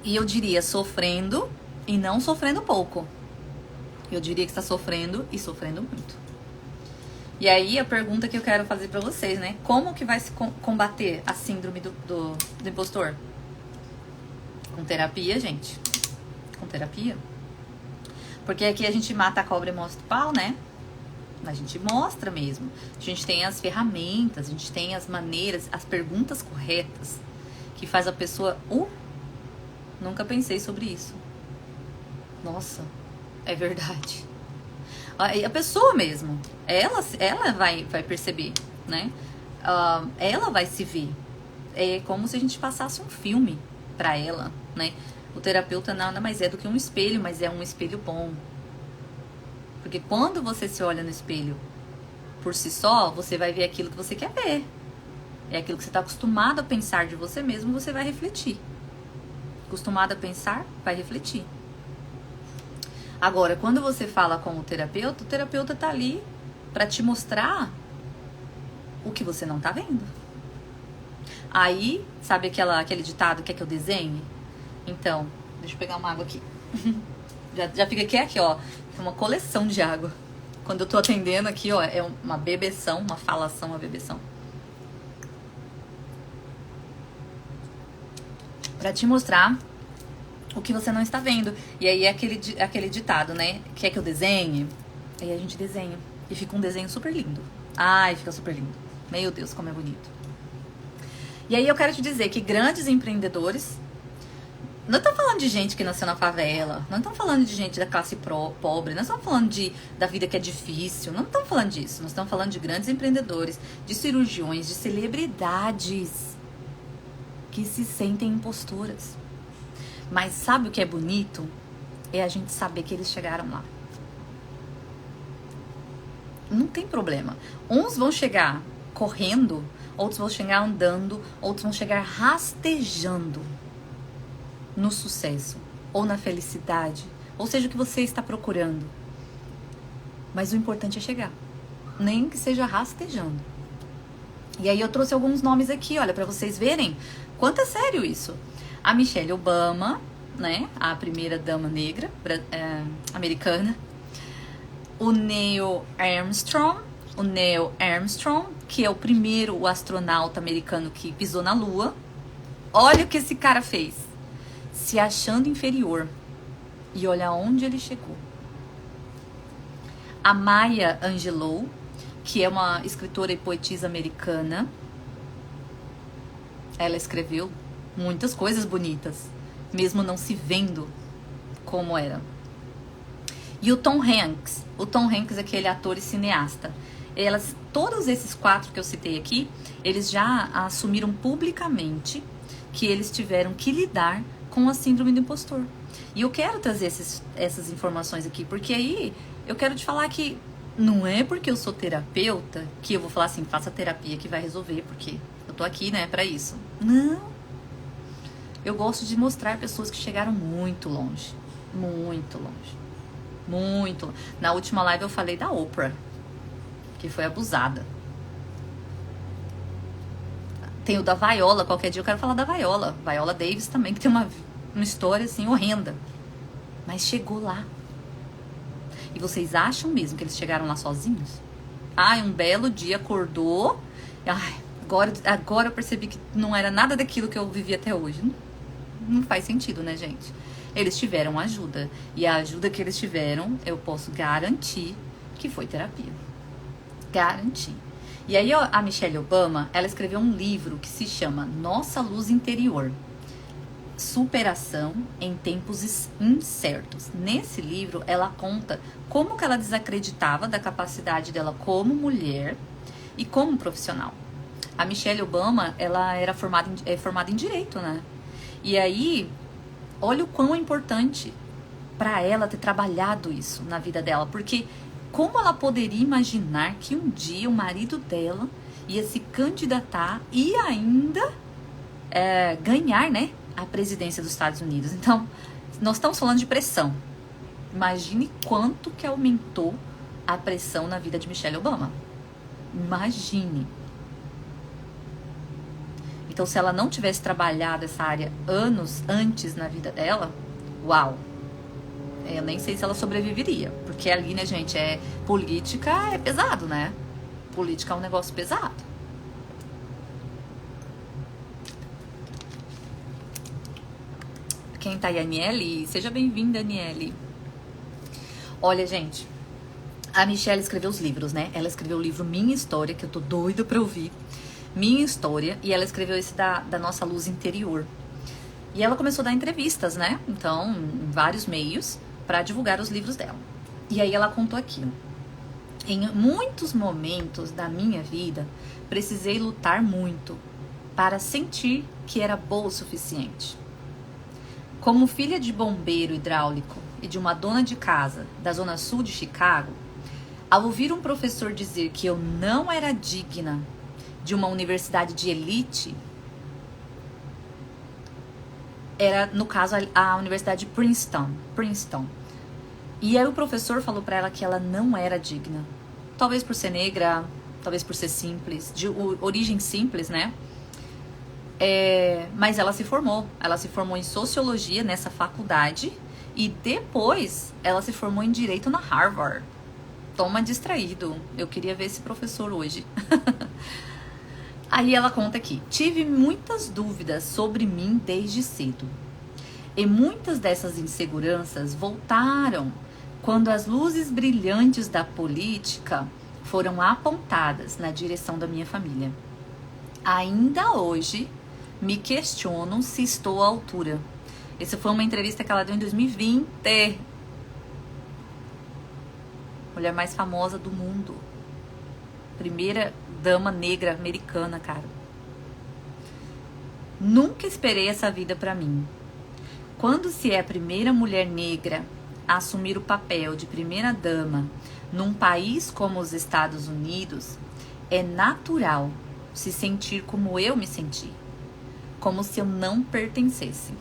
[SPEAKER 1] E eu diria sofrendo e não sofrendo pouco. Eu diria que está sofrendo e sofrendo muito. E aí a pergunta que eu quero fazer pra vocês, né? Como que vai se combater a síndrome do impostor? Com terapia, gente. Com terapia. Porque aqui a gente mata a cobra e mostra o pau, né? A gente mostra mesmo. A gente tem as ferramentas, a gente tem as maneiras, as perguntas corretas que faz a pessoa... Nunca pensei sobre isso. Nossa, é verdade. A pessoa mesmo, ela vai perceber, né? Ela vai se ver. É como se a gente passasse um filme pra ela, né? O terapeuta nada mais é do que um espelho, mas é um espelho bom. Porque quando você se olha no espelho por si só, você vai ver aquilo que você quer ver. É aquilo que você está acostumado a pensar de você mesmo, você vai refletir. Acostumado a pensar, vai refletir. Agora, quando você fala com o terapeuta tá ali para te mostrar o que você não tá vendo. Aí, sabe aquele ditado que é que eu desenhe? Então, deixa eu pegar uma água aqui. já fica aqui, ó, uma coleção de água. Quando eu tô atendendo aqui, ó, é uma bebeção, uma falação, uma bebeção. Pra te mostrar o que você não está vendo. E aí é aquele ditado, né? Quer que eu desenhe? Aí a gente desenha. E fica um desenho super lindo. Ai, fica super lindo. Meu Deus, como é bonito. E aí eu quero te dizer que grandes empreendedores... Não estamos falando de gente que nasceu na favela. Não estamos falando de gente da classe pobre. Não estamos falando da vida que é difícil. Não estamos falando disso. Nós estamos falando de grandes empreendedores, de cirurgiões, de celebridades que se sentem impostoras. Mas sabe o que é bonito? É a gente saber que eles chegaram lá. Não tem problema. Uns vão chegar correndo, outros vão chegar andando, outros vão chegar rastejando no sucesso ou na felicidade, ou seja, o que você está procurando. Mas o importante é chegar, nem que seja rastejando. E aí eu trouxe alguns nomes aqui, olha, para vocês verem quanto é sério isso. A Michelle Obama, né, a primeira dama negra americana. O Neil Armstrong, que é o primeiro astronauta americano que pisou na Lua. Olha o que esse cara fez. Se achando inferior. E olha onde ele chegou. A Maya Angelou, que é uma escritora e poetisa americana. Ela escreveu muitas coisas bonitas, mesmo não se vendo como era. E o Tom Hanks. O Tom Hanks é aquele ator e cineasta. Todos esses 4 que eu citei aqui, eles já assumiram publicamente que eles tiveram que lidar com a síndrome do impostor. E eu quero trazer essas informações aqui, porque aí eu quero te falar que não é porque eu sou terapeuta que eu vou falar assim, faça terapia que vai resolver, porque eu tô aqui, né, pra isso. Não. Eu gosto de mostrar pessoas que chegaram muito longe. Muito longe. Muito. Na última live eu falei da Oprah. que foi abusada. Tem o da Viola, qualquer dia eu quero falar da Viola. Viola Davis também, que tem uma história assim horrenda. Mas chegou lá. E vocês acham mesmo que eles chegaram lá sozinhos? Ai, um belo dia acordou. Ai, agora eu percebi que não era nada daquilo que eu vivi até hoje. Não faz sentido, né, gente? Eles tiveram ajuda. E a ajuda que eles tiveram, eu posso garantir que foi terapia. Garantir. E aí a Michelle Obama, ela escreveu um livro que se chama Nossa Luz Interior. Superação em tempos incertos. Nesse livro, ela conta como que ela desacreditava da capacidade dela como mulher e como profissional. A Michelle Obama, ela era formada em direito, né? E aí, olha o quão é importante para ela ter trabalhado isso na vida dela, porque como ela poderia imaginar que um dia o marido dela ia se candidatar e ainda ganhar, né, a presidência dos Estados Unidos? Então, nós estamos falando de pressão. Imagine quanto que aumentou a pressão na vida de Michelle Obama. Imagine. Então, se ela não tivesse trabalhado essa área anos antes na vida dela, uau! Eu nem sei se ela sobreviveria. Porque ali, né, gente, política é pesado, né? Política é um negócio pesado. Quem tá aí, Aniele? Seja bem-vinda, Aniele. Olha, gente, a Michelle escreveu os livros, né? Ela escreveu o livro Minha História, que eu tô doida pra ouvir. Minha História. E ela escreveu esse da Nossa Luz Interior. E ela começou a dar entrevistas, né? Então, em vários meios, pra divulgar os livros dela. E aí ela contou aqui. Em muitos momentos da minha vida, precisei lutar muito para sentir que era boa o suficiente. Como filha de bombeiro hidráulico e de uma dona de casa da zona sul de Chicago, ao ouvir um professor dizer que eu não era digna de uma universidade de elite, era, no caso, a Universidade de Princeton. E aí o professor falou pra ela que ela não era digna. Talvez por ser negra, talvez por ser simples, de origem simples, né? Mas ela se formou. Ela se formou em sociologia nessa faculdade e depois ela se formou em direito na Harvard. Toma distraído. Eu queria ver esse professor hoje. Aí ela conta aqui: tive muitas dúvidas sobre mim desde cedo. E muitas dessas inseguranças voltaram quando as luzes brilhantes da política foram apontadas na direção da minha família. Ainda hoje me questiono se estou à altura. Essa foi uma entrevista que ela deu em 2020. Mulher mais famosa do mundo. Primeira dama negra americana, cara. Nunca esperei essa vida pra mim. Quando se é a primeira mulher negra a assumir o papel de primeira dama num país como os Estados Unidos, é natural se sentir como eu me senti, como se eu não pertencesse.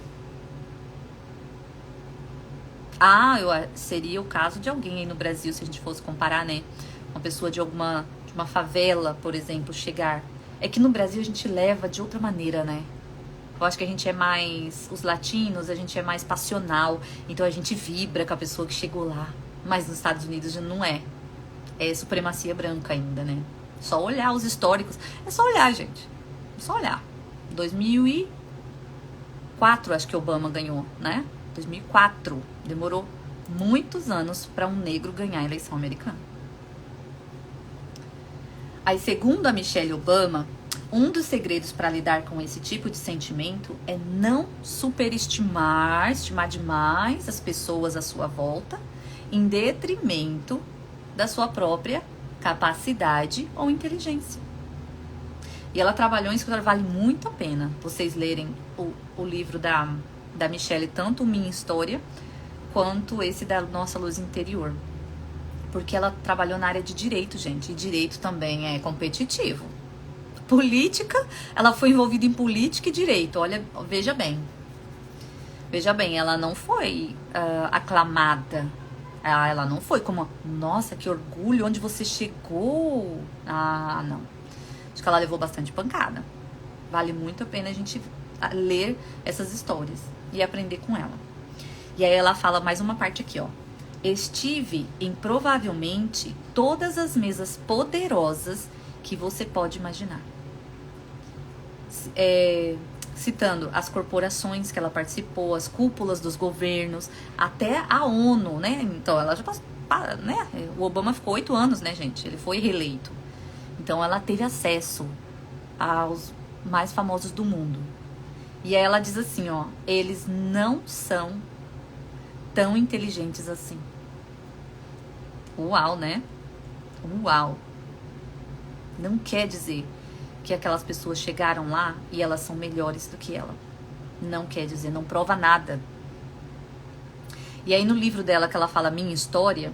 [SPEAKER 1] Seria o caso de alguém aí no Brasil, se a gente fosse comparar, né? Uma pessoa de uma favela, por exemplo, chegar. É que no Brasil a gente leva de outra maneira, né? Eu acho que a gente é mais... Os latinos, a gente é mais passional. Então a gente vibra com a pessoa que chegou lá. Mas nos Estados Unidos não é. É supremacia branca ainda, né? Só olhar os históricos. É só olhar, gente. É só olhar. 2004, acho que Obama ganhou, né? 2004. Demorou muitos anos para um negro ganhar a eleição americana. Aí, segundo a Michelle Obama, um dos segredos para lidar com esse tipo de sentimento é não estimar demais as pessoas à sua volta, em detrimento da sua própria capacidade ou inteligência. E ela trabalhou em escritório, vale muito a pena vocês lerem o livro da Michelle, tanto o Minha História, quanto esse da Nossa Luz Interior. Porque ela trabalhou na área de direito, gente. E direito também é competitivo. Política, ela foi envolvida em política e direito. Olha, veja bem. Veja bem, ela não foi aclamada Ah, ela não foi como, nossa, que orgulho, onde você chegou. Ah, não. Acho que ela levou bastante pancada. Vale muito a pena a gente ler essas histórias e aprender com ela. E aí ela fala mais uma parte aqui, ó. Estive em provavelmente todas as mesas poderosas que você pode imaginar. Citando as corporações que ela participou, as cúpulas dos governos, até a ONU, né? Então ela já passou, né? O Obama ficou 8 anos, né, gente? Ele foi reeleito. Então ela teve acesso aos mais famosos do mundo. E aí ela diz assim, ó, eles não são tão inteligentes assim. Uau, né? Uau. Não quer dizer que aquelas pessoas chegaram lá e elas são melhores do que ela. Não quer dizer, não prova nada. E aí no livro dela que ela fala Minha História,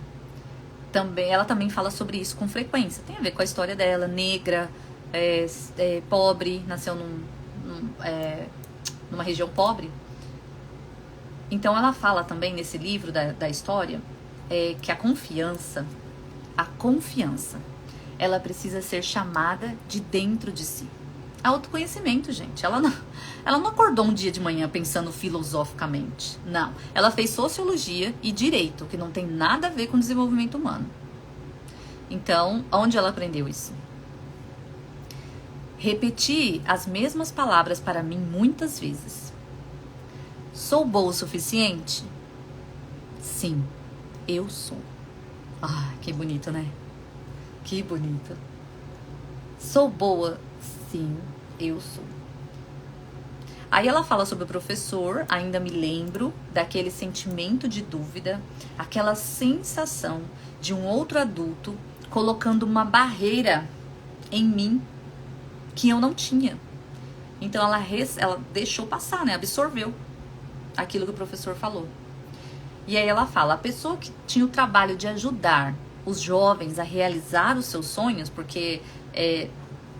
[SPEAKER 1] ela também fala sobre isso com frequência. Tem a ver com a história dela, negra, pobre, nasceu numa região pobre. Então ela fala também nesse livro da história que a confiança, ela precisa ser chamada de dentro de si. Autoconhecimento, gente. Ela não acordou um dia de manhã pensando filosoficamente. Não. Ela fez sociologia e direito, que não tem nada a ver com desenvolvimento humano. Então, onde ela aprendeu isso? Repeti as mesmas palavras para mim muitas vezes. Sou boa o suficiente? Sim, eu sou. Ah, que bonito, né? Que bonito. Sou boa? Sim, eu sou. Aí ela fala sobre o professor, ainda me lembro daquele sentimento de dúvida, aquela sensação de um outro adulto colocando uma barreira em mim que eu não tinha. Então ela deixou passar, né? Absorveu aquilo que o professor falou. E aí ela fala, a pessoa que tinha o trabalho de ajudar os jovens a realizar os seus sonhos, porque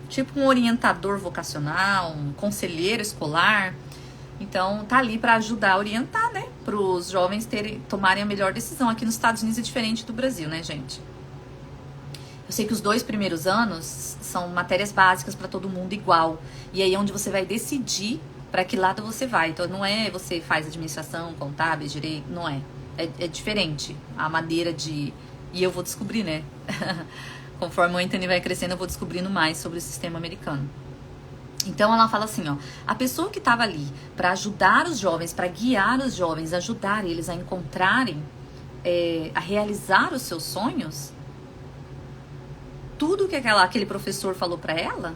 [SPEAKER 1] tipo um orientador vocacional, um conselheiro escolar, então tá ali para ajudar a orientar, né, para os jovens tomarem a melhor decisão. Aqui nos Estados Unidos é diferente do Brasil, né, gente? Eu sei que os 2 primeiros anos são matérias básicas para todo mundo igual, e aí é onde você vai decidir para que lado você vai. Então não é você faz administração, contábeis, direito, não é. É diferente a maneira de... E eu vou descobrir, né? Conforme o Anthony vai crescendo, eu vou descobrindo mais sobre o sistema americano. Então ela fala assim, ó, a pessoa que estava ali para ajudar os jovens, para guiar os jovens, ajudar eles a encontrarem, a realizar os seus sonhos, tudo que aquele professor falou para ela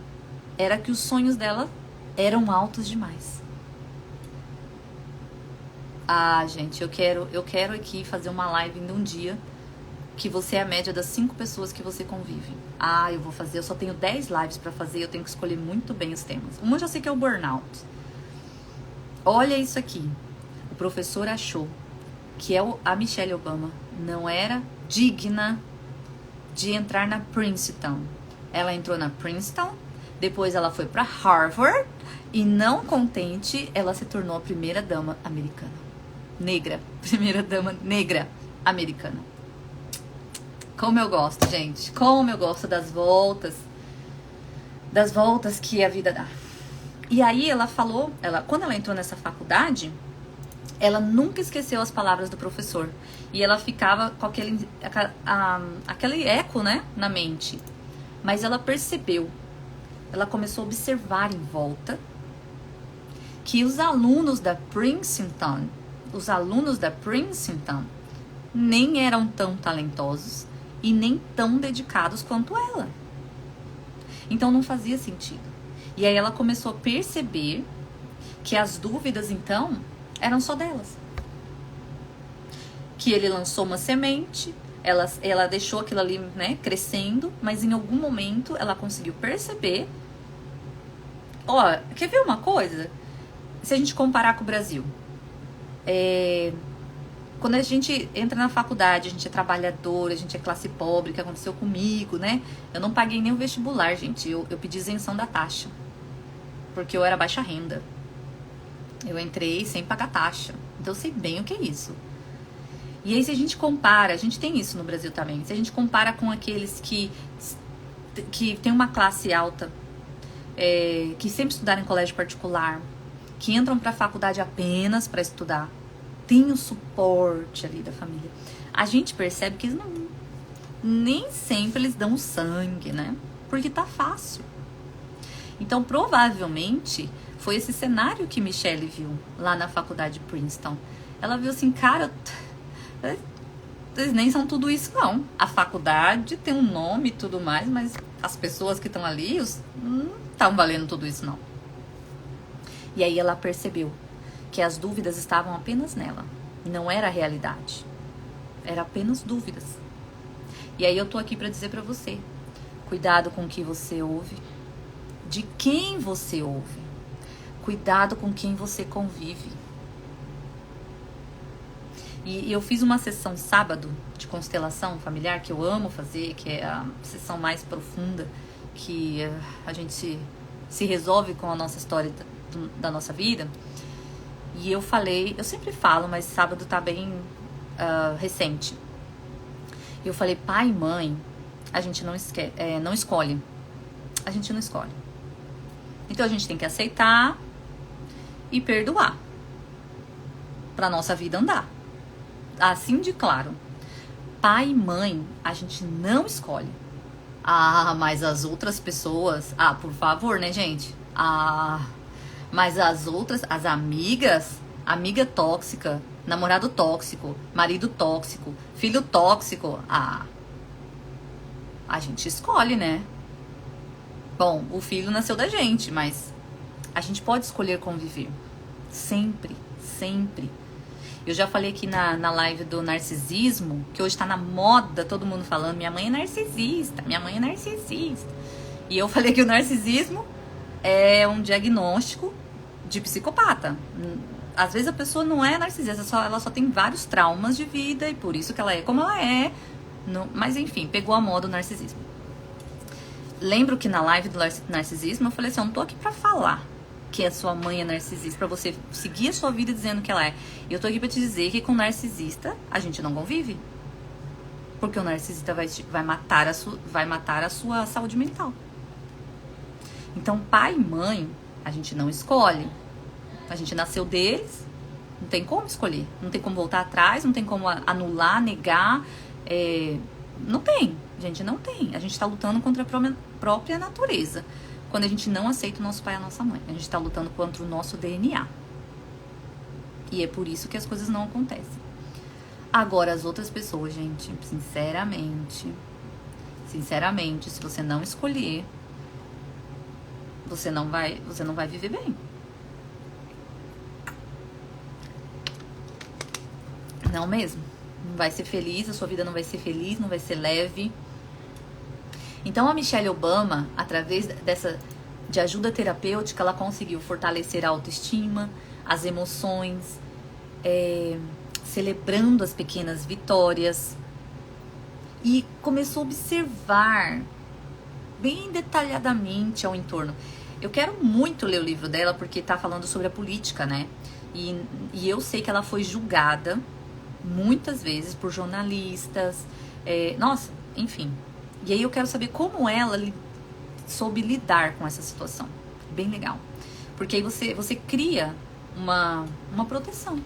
[SPEAKER 1] era que os sonhos dela eram altos demais. Ah, gente, eu quero aqui fazer uma live em um dia que você é a média das 5 pessoas que você convive. Ah, eu vou fazer, eu só tenho 10 lives pra fazer, eu tenho que escolher muito bem os temas. Uma eu já sei que é o burnout. Olha isso aqui. O professor achou que a Michelle Obama não era digna de entrar na Princeton. Ela entrou na Princeton, depois ela foi pra Harvard e, não contente, ela se tornou a primeira dama americana. Negra. Primeira dama negra americana. Como eu gosto, gente. Como eu gosto das voltas que a vida dá. E aí ela falou, quando ela entrou nessa faculdade, ela nunca esqueceu as palavras do professor. E ela ficava com aquele eco, né, na mente. Mas ela percebeu, ela começou a observar em volta que os alunos da Princeton nem eram tão talentosos e nem tão dedicados quanto ela. Então não fazia sentido. E aí ela começou a perceber que as dúvidas, então, eram só delas. Que ele lançou uma semente, ela deixou aquilo ali, né, crescendo, mas em algum momento ela conseguiu perceber. Ó, quer ver uma coisa? Se a gente comparar com o Brasil, quando a gente entra na faculdade, a gente é trabalhador, a gente é classe pobre, que aconteceu comigo, né? Eu não paguei nem o vestibular, gente. Eu pedi isenção da taxa, porque eu era baixa renda. Eu entrei sem pagar taxa. Então eu sei bem o que é isso. E aí se a gente compara, a gente tem isso no Brasil também, se a gente compara com aqueles que tem uma classe alta, que sempre estudaram em colégio particular, que entram para a faculdade apenas para estudar, tem o suporte ali da família, a gente percebe que eles nem sempre eles dão sangue, né? Porque tá fácil. Então, provavelmente, foi esse cenário que Michelle viu lá na faculdade de Princeton. Ela viu assim, cara, eles nem são tudo isso, não. A faculdade tem um nome e tudo mais, mas as pessoas que estão ali não estão valendo tudo isso, não. E aí ela percebeu que as dúvidas estavam apenas nela. Não era a realidade. Era apenas dúvidas. E aí eu tô aqui para dizer para você, cuidado com o que você ouve, de quem você ouve. Cuidado com quem você convive. E eu fiz uma sessão sábado de constelação familiar, que eu amo fazer, que é a sessão mais profunda, que a gente se resolve com a nossa história da nossa vida. E eu falei, eu sempre falo, mas sábado tá bem recente. Eu falei, pai e mãe, a gente não escolhe. A gente não escolhe. Então a gente tem que aceitar e perdoar pra nossa vida andar. Assim de claro. Pai e mãe, a gente não escolhe. Ah, mas as outras pessoas... Ah, por favor, né, gente? Ah, mas as outras, as amigas, amiga tóxica, namorado tóxico, marido tóxico, filho tóxico. Ah, a gente escolhe, né? Bom, o filho nasceu da gente, mas a gente pode escolher conviver. Sempre, sempre. Eu já falei aqui na live do narcisismo, que hoje tá na moda, todo mundo falando, minha mãe é narcisista, minha mãe é narcisista. E eu falei que o narcisismo é um diagnóstico de psicopata. Às vezes a pessoa não é narcisista, ela só tem vários traumas de vida e por isso que ela é como ela é. Mas enfim, pegou a moda o narcisismo. Lembro que na live do narcisismo eu falei assim, eu não tô aqui pra falar que a sua mãe é narcisista, pra você seguir a sua vida dizendo que ela é. Eu tô aqui pra te dizer que com narcisista a gente não convive. Porque o narcisista vai matar a sua saúde mental. Então, pai e mãe, a gente não escolhe. A gente nasceu deles, não tem como escolher. Não tem como voltar atrás, não tem como anular, negar. Não tem, gente, não tem. A gente tá lutando contra a própria natureza. Quando a gente não aceita o nosso pai e a nossa mãe. A gente está lutando contra o nosso DNA. E é por isso que as coisas não acontecem. Agora, as outras pessoas, gente, sinceramente, se você não escolher, você não vai viver bem. Não mesmo. Não vai ser feliz, a sua vida não vai ser feliz, não vai ser leve. Então a Michelle Obama, através de ajuda terapêutica, ela conseguiu fortalecer a autoestima, as emoções, celebrando as pequenas vitórias e começou a observar bem detalhadamente ao entorno. Eu quero muito ler o livro dela porque tá falando sobre a política, né? E eu sei que ela foi julgada muitas vezes por jornalistas, nossa, enfim. E aí eu quero saber como ela soube lidar com essa situação. Bem legal. Porque aí você cria uma proteção.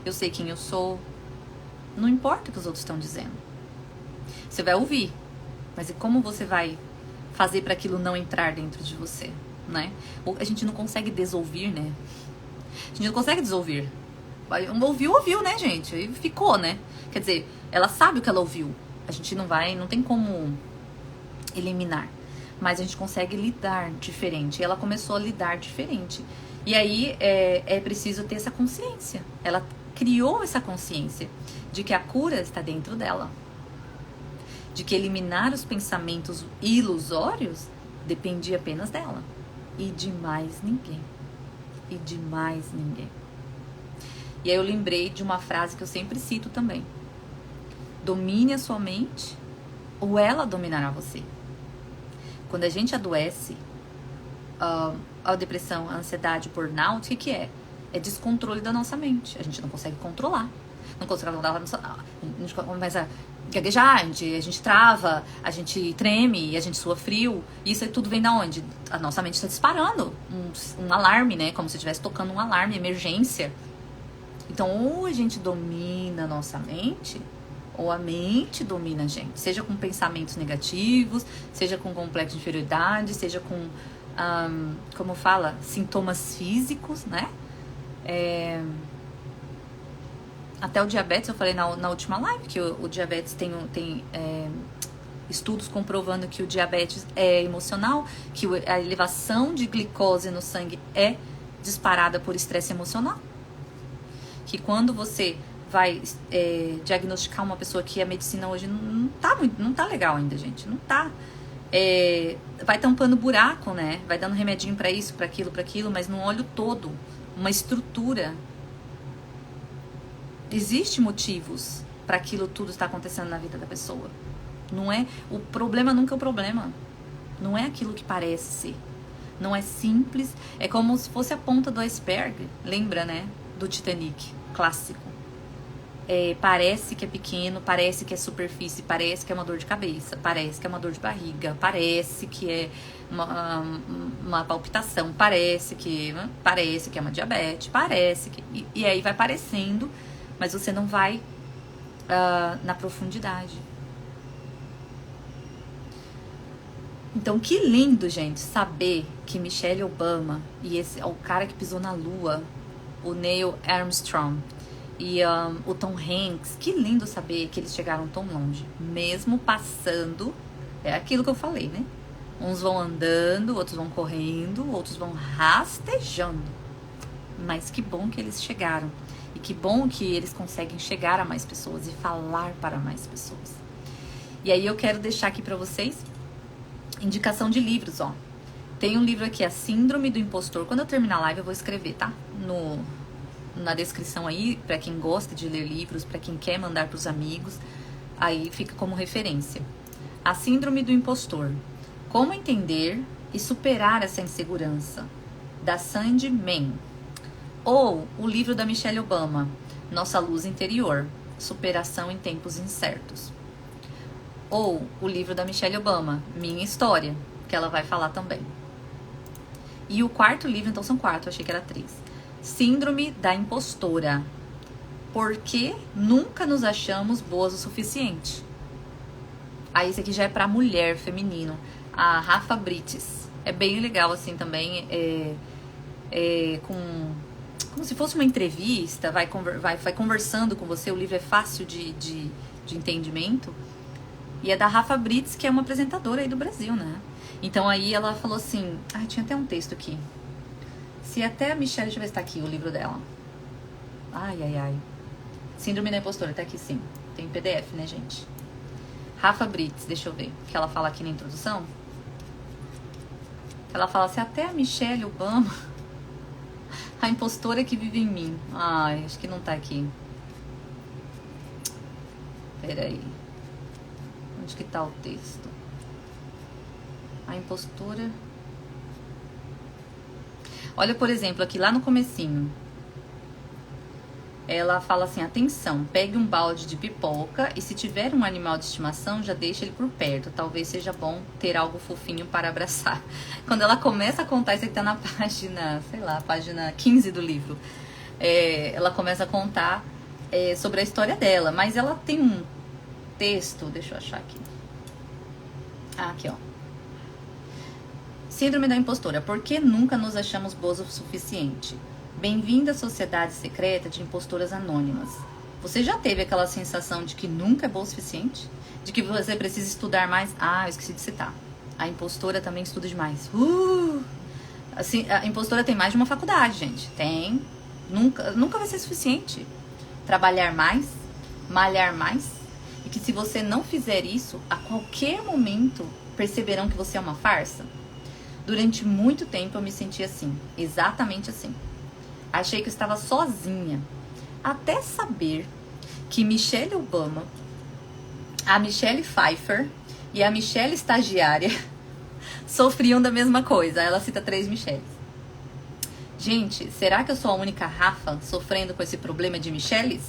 [SPEAKER 1] Eu sei quem eu sou. Não importa o que os outros estão dizendo. Você vai ouvir. Mas e como você vai fazer para aquilo não entrar dentro de você, né? A gente não consegue desouvir, né? A gente não consegue desouvir. Ouviu, né, gente? Aí ficou, né? Quer dizer, ela sabe o que ela ouviu. A gente não tem como eliminar. Mas a gente consegue lidar diferente. E ela começou a lidar diferente. E aí é preciso ter essa consciência. Ela criou essa consciência de que a cura está dentro dela. De que eliminar os pensamentos ilusórios dependia apenas dela. E de mais ninguém. E de mais ninguém. E aí eu lembrei de uma frase que eu sempre cito também. Domine a sua mente ou ela dominará você. Quando a gente adoece, a depressão, a ansiedade, o burnout, o que é? É descontrole da nossa mente. A gente não consegue controlar. não consegue controlar emocional. A gente começa a gaguejar, a gente trava, a gente treme, a gente sua frio. Isso aí tudo vem da onde? A nossa mente está disparando um alarme, né? Como se estivesse tocando um alarme, emergência. Então, ou a gente domina a nossa mente, ou a mente domina a gente. Seja com pensamentos negativos, seja com complexo de inferioridade, seja com, como fala, sintomas físicos, né? Até o diabetes, eu falei na última live que o diabetes tem estudos comprovando que o diabetes é emocional, que a elevação de glicose no sangue é disparada por estresse emocional. Que quando você vai diagnosticar uma pessoa que a medicina hoje não tá legal ainda, gente, não tá. Vai tampando buraco, né? Vai dando remedinho pra isso, pra aquilo, mas não olha o todo, uma estrutura. Existem motivos para aquilo tudo estar acontecendo na vida da pessoa. Não é, o problema nunca é o problema. Não é aquilo que parece ser. Não é simples. É como se fosse a ponta do iceberg. Lembra, né? Do Titanic, clássico. Parece que é pequeno, parece que é superfície, parece que é uma dor de cabeça, parece que é uma dor de barriga, parece que é uma palpitação, parece que é uma diabetes, parece que... E aí vai parecendo, mas você não vai na profundidade. Então, que lindo, gente, saber que Michelle Obama e o cara que pisou na Lua, o Neil Armstrong e o Tom Hanks, que lindo saber que eles chegaram tão longe, mesmo passando, é aquilo que eu falei, né? Uns vão andando, outros vão correndo, outros vão rastejando. Mas que bom que eles chegaram. E que bom que eles conseguem chegar a mais pessoas e falar para mais pessoas. E aí eu quero deixar aqui pra vocês indicação de livros, ó. Tem um livro aqui, A Síndrome do Impostor. Quando eu terminar a live eu vou escrever, tá? Na descrição aí, pra quem gosta de ler livros, pra quem quer mandar pros amigos, aí fica como referência. A Síndrome do Impostor. Como entender e superar essa insegurança, da Sandy Mann. Ou o livro da Michelle Obama, Nossa Luz Interior, Superação em Tempos Incertos. Ou o livro da Michelle Obama, Minha História, que ela vai falar também. E o quarto livro, então são 4, eu achei que era 3. Síndrome da Impostora. Por que nunca nos achamos boas o suficiente? Aí esse aqui já é pra mulher, feminino. A Rafa Brites. É bem legal assim também, como se fosse uma entrevista, vai conversando com você, o livro é fácil de entendimento. E é da Rafa Brites, que é uma apresentadora aí do Brasil, né? Então aí ela falou assim, tinha até um texto aqui. Se até a Michelle, deixa eu ver se tá aqui o livro dela. Ai. Síndrome da Impostora, tá aqui sim. Tem PDF, né, gente? Rafa Brites, deixa eu ver, que ela fala aqui na introdução. Ela fala assim, até a Michelle Obama, a impostora que vive em mim. Acho que não tá aqui. Peraí. Onde que tá o texto? A impostora. Olha, por exemplo, aqui lá no comecinho. Ela fala assim, atenção, pegue um balde de pipoca e se tiver um animal de estimação, já deixa ele por perto. Talvez seja bom ter algo fofinho para abraçar. Quando ela começa a contar, isso aqui tá na página, página 15 do livro. Ela começa a contar sobre a história dela, mas ela tem um texto, deixa eu achar aqui. Aqui, ó. Síndrome da Impostora. Por que nunca nos achamos boas o suficiente? Bem-vinda à sociedade secreta de impostoras anônimas. Você já teve aquela sensação de que nunca é boa o suficiente? De que você precisa estudar mais? Eu esqueci de citar. A impostora também estuda demais. Assim, a impostora tem mais de uma faculdade, gente. Tem. Nunca vai ser suficiente. Trabalhar mais, malhar mais. E que se você não fizer isso, a qualquer momento perceberão que você é uma farsa. Durante muito tempo eu me senti assim. Exatamente assim. Achei que eu estava sozinha. Até saber que Michelle Obama, a Michelle Pfeiffer e a Michelle estagiária sofriam da mesma coisa. Ela cita 3 Michelles. Gente, será que eu sou a única Rafa sofrendo com esse problema de Michelles?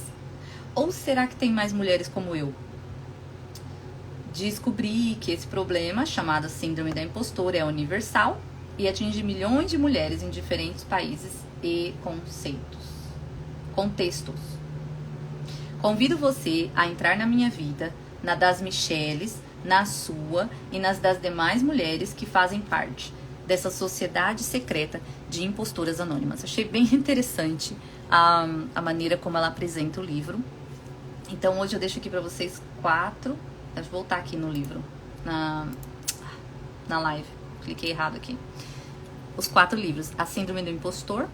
[SPEAKER 1] Ou será que tem mais mulheres como eu? Descobri que esse problema, chamado Síndrome da Impostora, é universal e atinge milhões de mulheres em diferentes países e contextos. Convido você a entrar na minha vida, na das Michelles, na sua e nas das demais mulheres que fazem parte dessa sociedade secreta de impostoras anônimas. Achei bem interessante a maneira como ela apresenta o livro. Então hoje eu deixo aqui para vocês 4. Deixa eu voltar aqui no livro, na live. Cliquei errado aqui. Os 4 livros. A Síndrome do Impostor,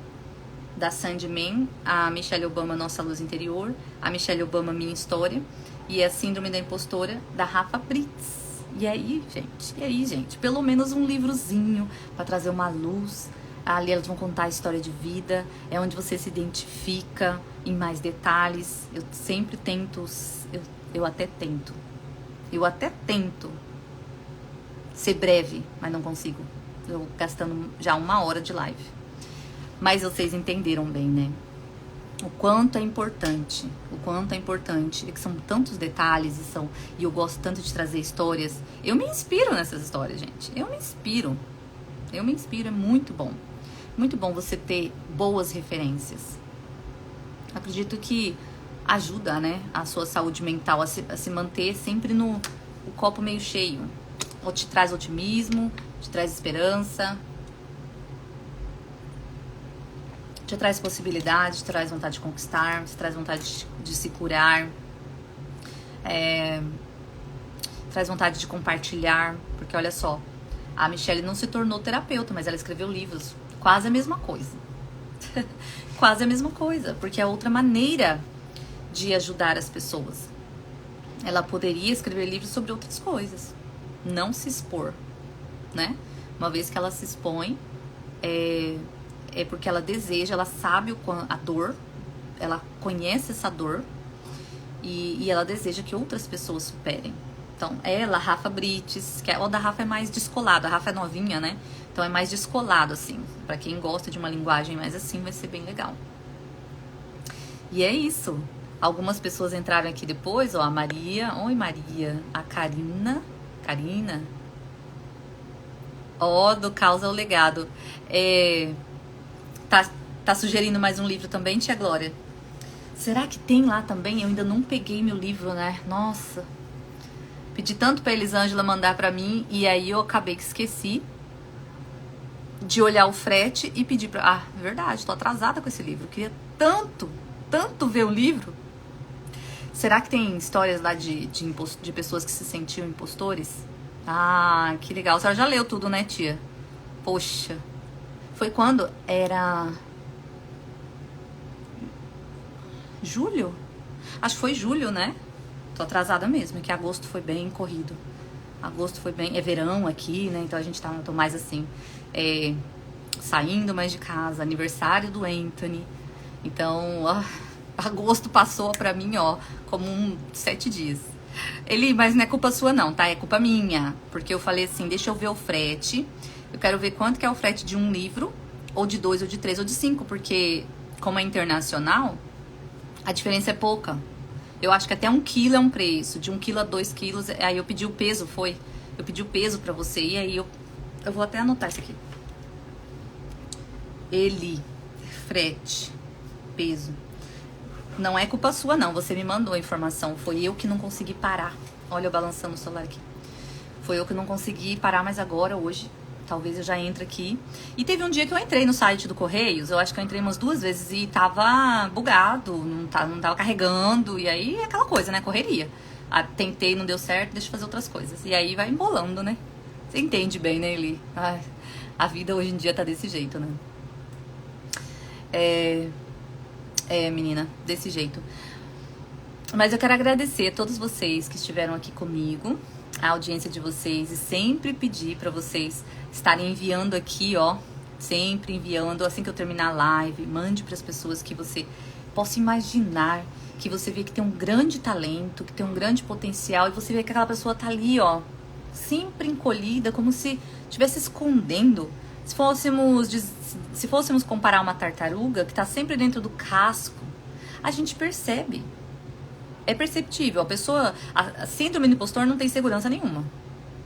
[SPEAKER 1] da Sandy Mann, a Michelle Obama, Nossa Luz Interior, a Michelle Obama, Minha História, e a Síndrome da Impostora, da Rafa Brits. E aí, gente? Pelo menos um livrozinho para trazer uma luz. Ali elas vão contar a história de vida, é onde você se identifica em mais detalhes. Eu sempre tento, eu até tento ser breve, mas não consigo. Eu gastando já 1 hora de live. Mas vocês entenderam bem, né? O quanto é importante, é que são tantos detalhes e eu gosto tanto de trazer histórias. Eu me inspiro nessas histórias, gente. Eu me inspiro, é muito bom. Muito bom você ter boas referências. Acredito que ajuda, né, a sua saúde mental a se manter sempre no o copo meio cheio. Ou te traz otimismo, te traz esperança, te traz possibilidade, te traz vontade de conquistar, te traz vontade de se curar, traz vontade de compartilhar, porque olha só, a Michelle não se tornou terapeuta, mas ela escreveu livros, quase a mesma coisa. Quase a mesma coisa, porque é outra maneira de ajudar as pessoas. Ela poderia escrever livros sobre outras coisas, não se expor, né? Uma vez que ela se expõe, é porque ela deseja, ela sabe a dor, ela conhece essa dor e ela deseja que outras pessoas superem. Então, ela, Rafa Brits, que o da Rafa é mais descolado, a Rafa é novinha, né? Então é mais descolado, assim. Pra quem gosta de uma linguagem mais assim, vai ser bem legal. E é isso. Algumas pessoas entraram aqui depois, ó, a Maria. Oi, Maria. A Karina. Ó, do Caos ao Legado. Tá sugerindo mais um livro também, tia Glória? Será que tem lá também? Eu ainda não peguei meu livro, né? Nossa. Pedi tanto pra Elisângela mandar pra mim e aí eu acabei que esqueci de olhar o frete e pedir pra... Ah, verdade, tô atrasada com esse livro. Eu queria tanto ver o livro. Será que tem histórias lá de pessoas que se sentiam impostores? Ah, que legal. A senhora já leu tudo, né, tia? Poxa. Foi quando? Era... julho? Acho que foi julho, né? Tô atrasada mesmo, é que agosto foi bem corrido. Agosto foi bem... É verão aqui, né? Então a gente tô mais assim... saindo mais de casa. Aniversário do Anthony. Então, agosto passou pra mim, ó, como 7 dias. Mas não é culpa sua não, tá? É culpa minha. Porque eu falei assim, deixa eu ver o frete. Eu quero ver quanto que é o frete de um livro. Ou de 2, ou de 3, ou de 5. Porque, como é internacional, a diferença é pouca. Eu acho que até 1 quilo é um preço. De 1 quilo a 2 quilos. Aí eu pedi o peso, foi. Eu pedi o peso pra você. E aí eu vou até anotar isso aqui. Frete, peso. Não é culpa sua, não. Você me mandou a informação. Foi eu que não consegui parar. Olha eu balançando o celular aqui. Foi eu que não consegui parar, mas agora, hoje, talvez eu já entre aqui. E teve um dia que eu entrei no site do Correios. Eu acho que eu entrei umas 2 vezes e tava bugado. Não tava carregando. E aí, é aquela coisa, né? Correria. Tentei, não deu certo, deixa eu fazer outras coisas. E aí vai embolando, né? Você entende bem, né, Eli? Ai, a vida hoje em dia tá desse jeito, né? Menina, desse jeito. Mas eu quero agradecer a todos vocês que estiveram aqui comigo, a audiência de vocês, e sempre pedir pra vocês estarem enviando aqui, ó, sempre enviando, assim que eu terminar a live, mande pras pessoas que você possa imaginar, que você vê que tem um grande talento, que tem um grande potencial, e você vê que aquela pessoa tá ali, ó, sempre encolhida, como se estivesse escondendo. Se fôssemos comparar uma tartaruga que está sempre dentro do casco, a gente percebe. É perceptível. A pessoa, a síndrome do impostor não tem segurança nenhuma.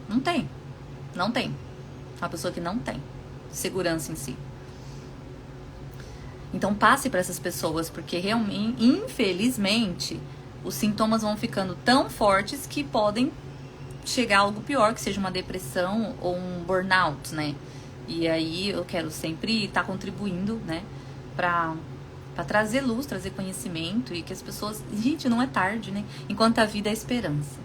[SPEAKER 1] Não tem. Não tem. É uma pessoa que não tem segurança em si. Então passe para essas pessoas, porque realmente, infelizmente, os sintomas vão ficando tão fortes que podem chegar a algo pior, que seja uma depressão ou um burnout, né? E aí eu quero sempre estar contribuindo, né? Pra trazer luz, trazer conhecimento e que as pessoas... Gente, não é tarde, né? Enquanto a vida é esperança.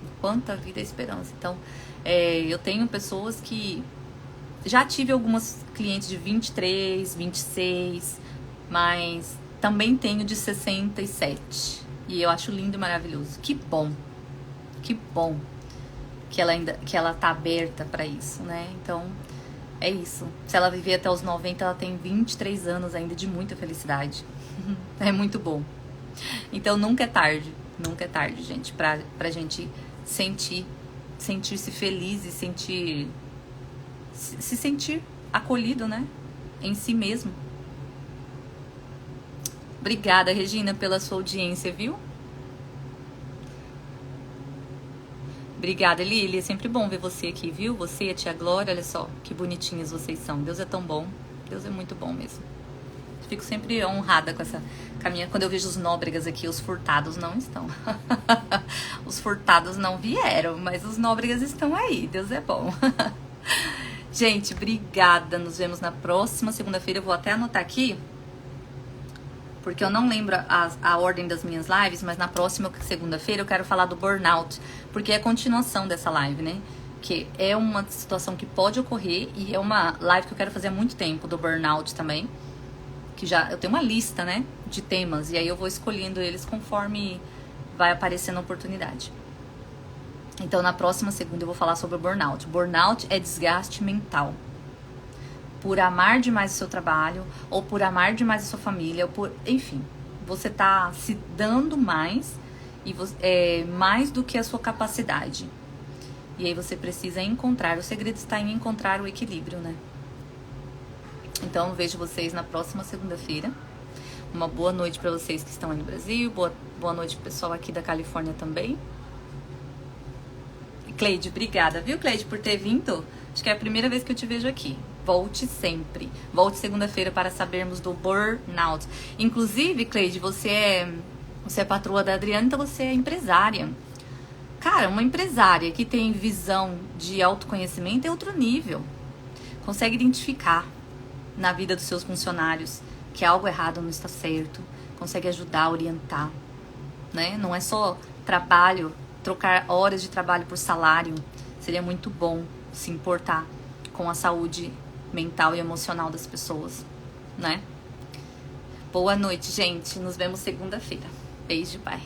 [SPEAKER 1] Enquanto a vida é esperança. Então, eu tenho pessoas que... Já tive algumas clientes de 23, 26, mas também tenho de 67. E eu acho lindo e maravilhoso. Que bom que ela tá aberta pra isso, né? Então, é isso. Se ela viver até os 90, ela tem 23 anos ainda de muita felicidade. É muito bom. Então, nunca é tarde, gente, pra gente sentir-se feliz e se sentir acolhido, né? Em si mesmo. Obrigada, Regina, pela sua audiência, viu? Obrigada, Lili. É sempre bom ver você aqui, viu? Você e a tia Glória, olha só que bonitinhos vocês são. Deus é tão bom. Deus é muito bom mesmo. Fico sempre honrada com essa caminha. Quando eu vejo os nóbregas aqui, os furtados não estão. Os furtados não vieram, mas os nóbregas estão aí. Deus é bom. Gente, obrigada. Nos vemos na próxima segunda-feira. Eu vou até anotar aqui, porque eu não lembro a ordem das minhas lives, mas na próxima segunda-feira eu quero falar do burnout, porque é a continuação dessa live, né? Que é uma situação que pode ocorrer e é uma live que eu quero fazer há muito tempo, do burnout também. Que já eu tenho uma lista, né, de temas, e aí eu vou escolhendo eles conforme vai aparecendo a oportunidade. Então, na próxima segunda eu vou falar sobre o burnout. Burnout é desgaste mental. Por amar demais o seu trabalho, ou por amar demais a sua família, ou por... enfim, você tá se dando mais, e mais do que a sua capacidade. E aí você precisa encontrar, o segredo está em encontrar o equilíbrio, né? Então, vejo vocês na próxima segunda-feira. Uma boa noite para vocês que estão aí no Brasil. Boa noite pro pessoal aqui da Califórnia também. Cleide, obrigada, viu, Cleide, por ter vindo. Acho que é a primeira vez que eu te vejo aqui. Volte sempre. Volte segunda-feira para sabermos do burnout. Inclusive, Cleide, você é patroa da Adriana, então você é empresária. Cara, uma empresária que tem visão de autoconhecimento é outro nível. Consegue identificar na vida dos seus funcionários que algo errado não está certo, consegue ajudar, orientar, né? Não é só trabalho, trocar horas de trabalho por salário. Seria muito bom se importar com a saúde mental e emocional das pessoas, né? Boa noite, gente. Nos vemos segunda-feira. Beijo, pai.